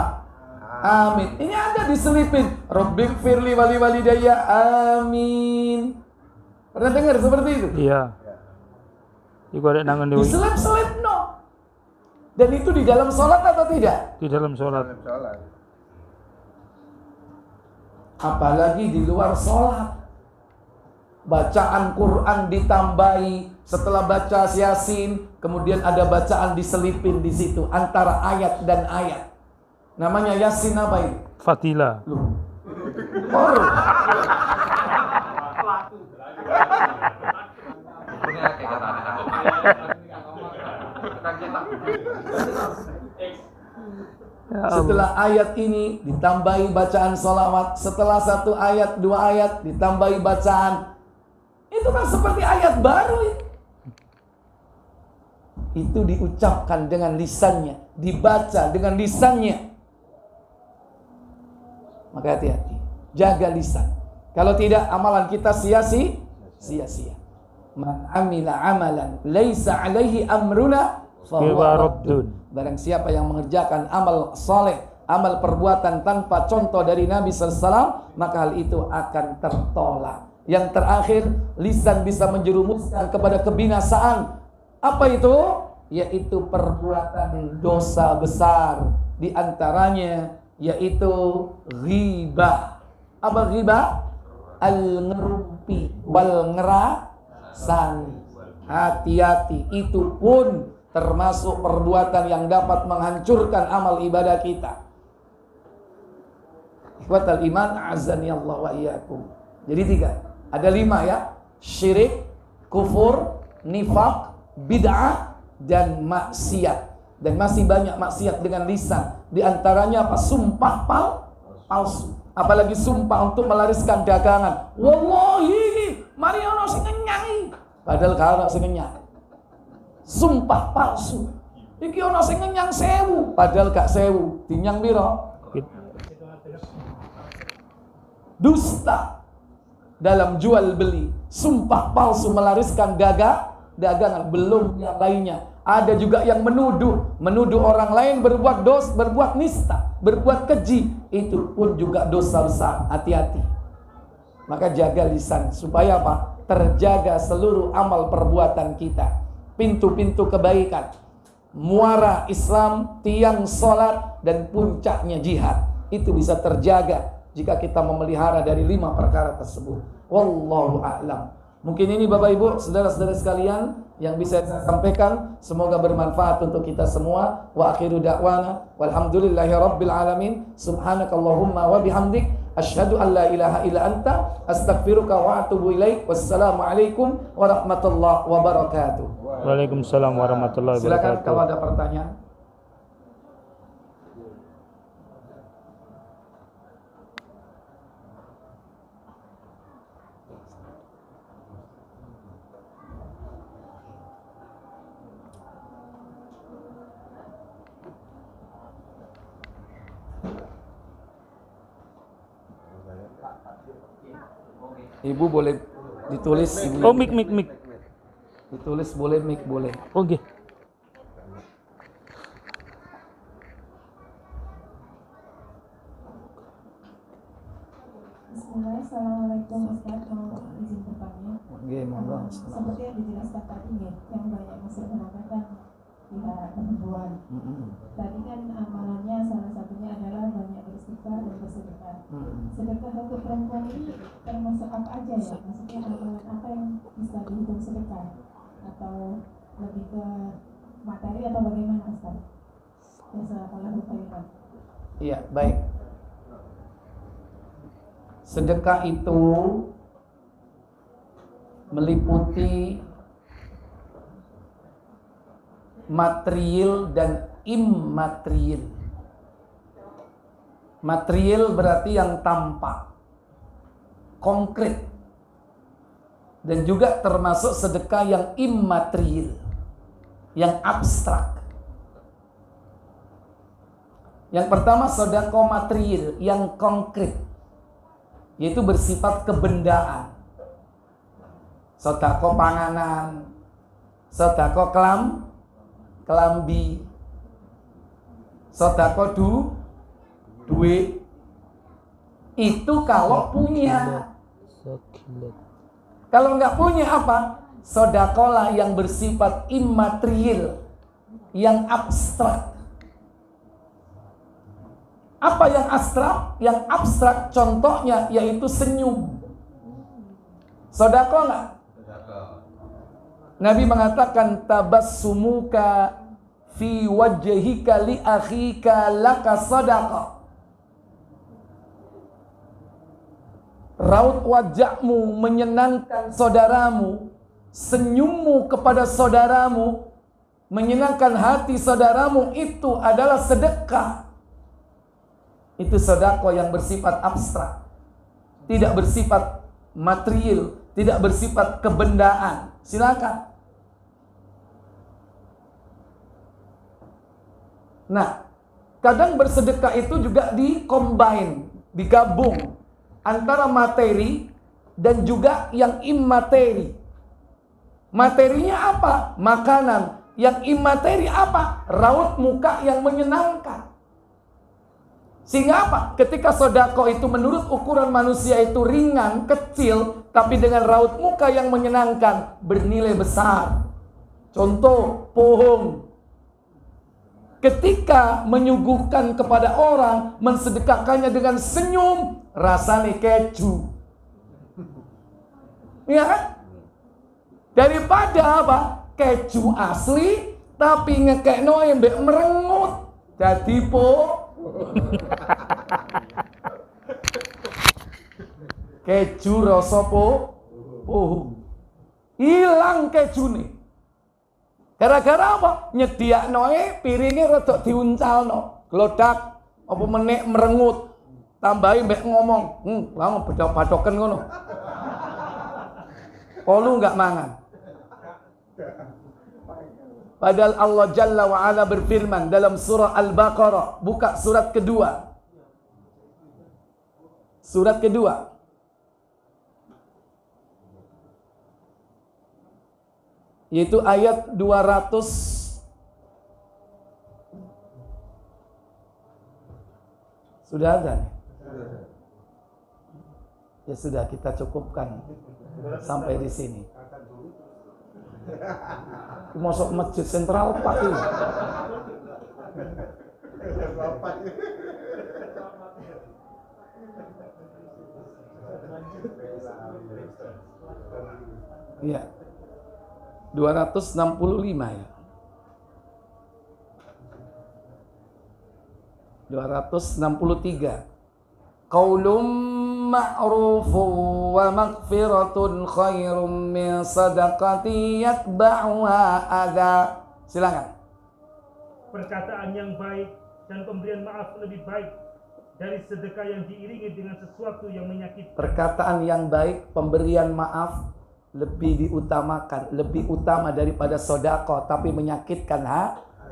Amin. Ini ada diselipin Rabbik firli wali walidayya amin. Pernah dengar seperti itu? Iya. Iku ada nangan dewi. Diselip-selip no. Dan itu di dalam sholat atau tidak? Di dalam sholat. Apalagi di luar sholat. Bacaan Quran ditambahi, setelah baca Yasin, kemudian ada bacaan diselipin di situ antara ayat dan ayat. Namanya Yasin apa itu? Fatilah. Setelah ayat ini ditambahi bacaan sholawat. Setelah 1 ayat, 2 ayat ditambahi bacaan. Itu kan seperti ayat baru. Itu diucapkan dengan lisannya, dibaca dengan lisannya. Maka hati-hati, jaga lisan. Kalau tidak, amalan kita sia-sia. Man amila amalan laisa alaihi amruna fahuwa raddun. Barang siapa yang mengerjakan amal soleh, amal perbuatan tanpa contoh dari Nabi SAW, maka hal itu akan tertolak. Yang terakhir, lisan bisa menjerumuskan kepada kebinasaan. Apa itu? Yaitu perbuatan dosa besar. Di antaranya yaitu ghibah. Apa ghibah? Al-ngerumpi wal ngerasani. Hati-hati, itu pun termasuk perbuatan yang dapat menghancurkan amal ibadah kita. Ikhwatal iman, azani Allah wa iyyakum. Jadi 3. Ada 5 ya. Syirik, kufur, nifak, bid'ah, dan maksiat. Dan masih banyak maksiat dengan lisan. Di antaranya apa? Sumpah palsu. Apalagi sumpah untuk melariskan dagangan. Wallahi, mari ono sing ngenyang. Padahal kalau sing ngenyang. Sumpah palsu. Iki ono sing ngenyang 1000, padahal gak 1000. Dinyang piro? Dusta dalam jual beli. Sumpah palsu melariskan dagangan. Belum yang lainnya. Ada juga yang menuduh orang lain berbuat berbuat nista, berbuat keji. Itu pun juga dosa besar. Hati-hati. Maka jaga lisan supaya apa? Terjaga seluruh amal perbuatan kita. Pintu-pintu kebaikan, muara Islam, tiang sholat, dan puncaknya jihad. Itu bisa terjaga jika kita memelihara dari 5 perkara tersebut. Wallahu a'lam. Mungkin ini Bapak Ibu, saudara-saudara sekalian yang bisa saya sampaikan. Semoga bermanfaat untuk kita semua. Wa akhiru da'wana walhamdulillahi rabbil alamin. Subhanakallahumma wa bihamdik, asyhadu an la ilaha illa anta, astaghfiruka wa atubu ilaik. Wassalamualaikum warahmatullahi wabarakatuh. Waalaikumsalam warahmatullahi wabarakatuh. Silakan kalau ada pertanyaan. Ibu boleh ditulis. Oh, mik. Ditulis boleh, mik boleh. Oke. Bismillah, assalamualaikum Ustaz, mau izin bertanya. Oke, monggo. Seperti yang dijelaskan tadi ya, yang banyak masih mengatakan pihak perempuan. Tadi kan amalannya salah satunya adalah banyak beristighfar dan bersedekah. Sedekah untuk perempuan ini termasuk apa aja ya? Maksudnya amalan apa yang bisa dihitung sedekah? Atau lebih ke materi atau bagaimana Ustaz? Jazakallahu khairan. Iya, baik. Sedekah itu meliputi material dan immaterial. Material berarti yang tampak, konkret. Dan juga termasuk sedekah yang immaterial, yang abstrak. Yang pertama sedekah material yang konkret, yaitu bersifat kebendaan. Sedekah panganan, sedekah kelambi, sedekah duit. Itu kalau punya. Kalau nggak punya apa? Sedekahlah yang bersifat immaterial, yang abstrak. Apa yang abstrak? Yang abstrak contohnya yaitu senyum. Sedekah nggak? Nabi mengatakan tabassumuka fi wajhika li akhika laka sadaqah. Raut wajahmu menyenangkan saudaramu, senyummu kepada saudaramu menyenangkan hati saudaramu, itu adalah sedekah. Itu sedekah yang bersifat abstrak, tidak bersifat material, tidak bersifat kebendaan. Silakan. Nah, kadang bersedekah itu juga digabung antara materi dan juga yang immateri. Materinya apa? Makanan. Yang immateri apa? Raut muka yang menyenangkan. Sehingga apa? Ketika sedekah itu menurut ukuran manusia itu ringan, kecil, tapi dengan raut muka yang menyenangkan, bernilai besar. Contoh, pohon. Ketika menyuguhkan kepada orang, mensedekahkannya dengan senyum, rasanya keju. Iya kan? Daripada apa? Keju asli, tapi ngekekno yang merengut. Jadi keju rasa pohon. Hilang keju nih. Gara-gara apa? Nyediakno piringe rada diuncalno. Glodak apa menek merengut. Tambahi mbek ngomong, lah bedok-badoken ngono. Polu enggak mangan. Padahal Allah Jalla wa Ala berfirman dalam surah Al-Baqarah, buka surat kedua. Surat kedua. Yaitu ayat 200. Sudah ada? Ya sudah, kita cukupkan sampai di sini. Masuk masjid sentral Pak ini. Iya. 265 ya. 263. Qaulun ma'rufun wa maghfiratun khairum min sadaqati yatba'uha adza. Silakan. Perkataan yang baik dan pemberian maaf lebih baik dari sedekah yang diiringi dengan sesuatu yang menyakitkan. Perkataan yang baik, pemberian maaf lebih diutamakan, lebih utama daripada sedekah tapi menyakitkan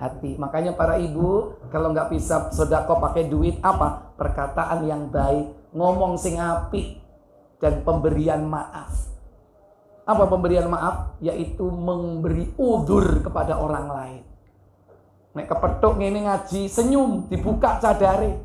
hati. Makanya para ibu kalau nggak bisa sedekah pakai duit, apa? Perkataan yang baik, ngomong sing apik, dan pemberian maaf. Apa pemberian maaf? Yaitu memberi udzur kepada orang lain. Nek kepethuk ngene ngaji, senyum, dibuka cadare.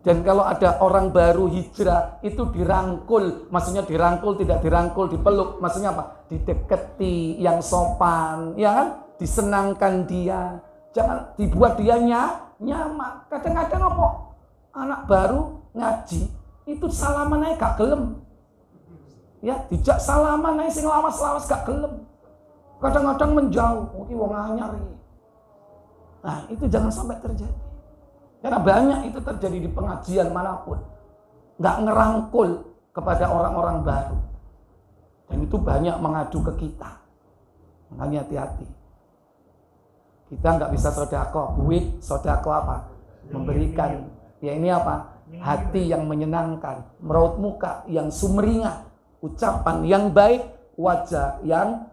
Dan kalau ada orang baru hijrah, itu dirangkul. Maksudnya dirangkul, tidak dirangkul, dipeluk. Maksudnya apa? Dideketi, yang sopan, ya kan? Disenangkan dia. Jangan dibuat dia nyaman. Kadang-kadang apa? Anak baru ngaji, itu salaman aja gak gelem. Ya, dijak salaman aja sing lawas-lawas gak gelem. Kadang-kadang menjauh, iki wong anyar iki. Nah, itu jangan sampai terjadi. Karena banyak itu terjadi di pengajian manapun. Nggak ngerangkul kepada orang-orang baru. Dan itu banyak mengadu ke kita. Makanya hati-hati. Kita nggak bisa sedekah. Duit, sedekah apa? Memberikan. Ya ini apa? Hati yang menyenangkan. Meraut muka yang sumringah. Ucapan yang baik. Wajah yang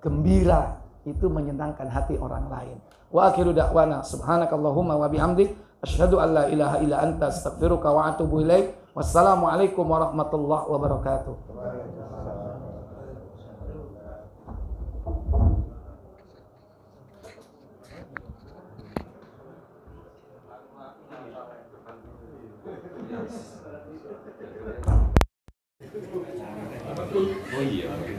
gembira. Itu menyenangkan hati orang lain. Wa akhiru da'wana subhanakallahumma wa bihamdik asyhadu an la ilaha illa anta astaghfiruka wa atubu ilaik. Wassalamualaikum warahmatullahi wabarakatuh. Oh iya.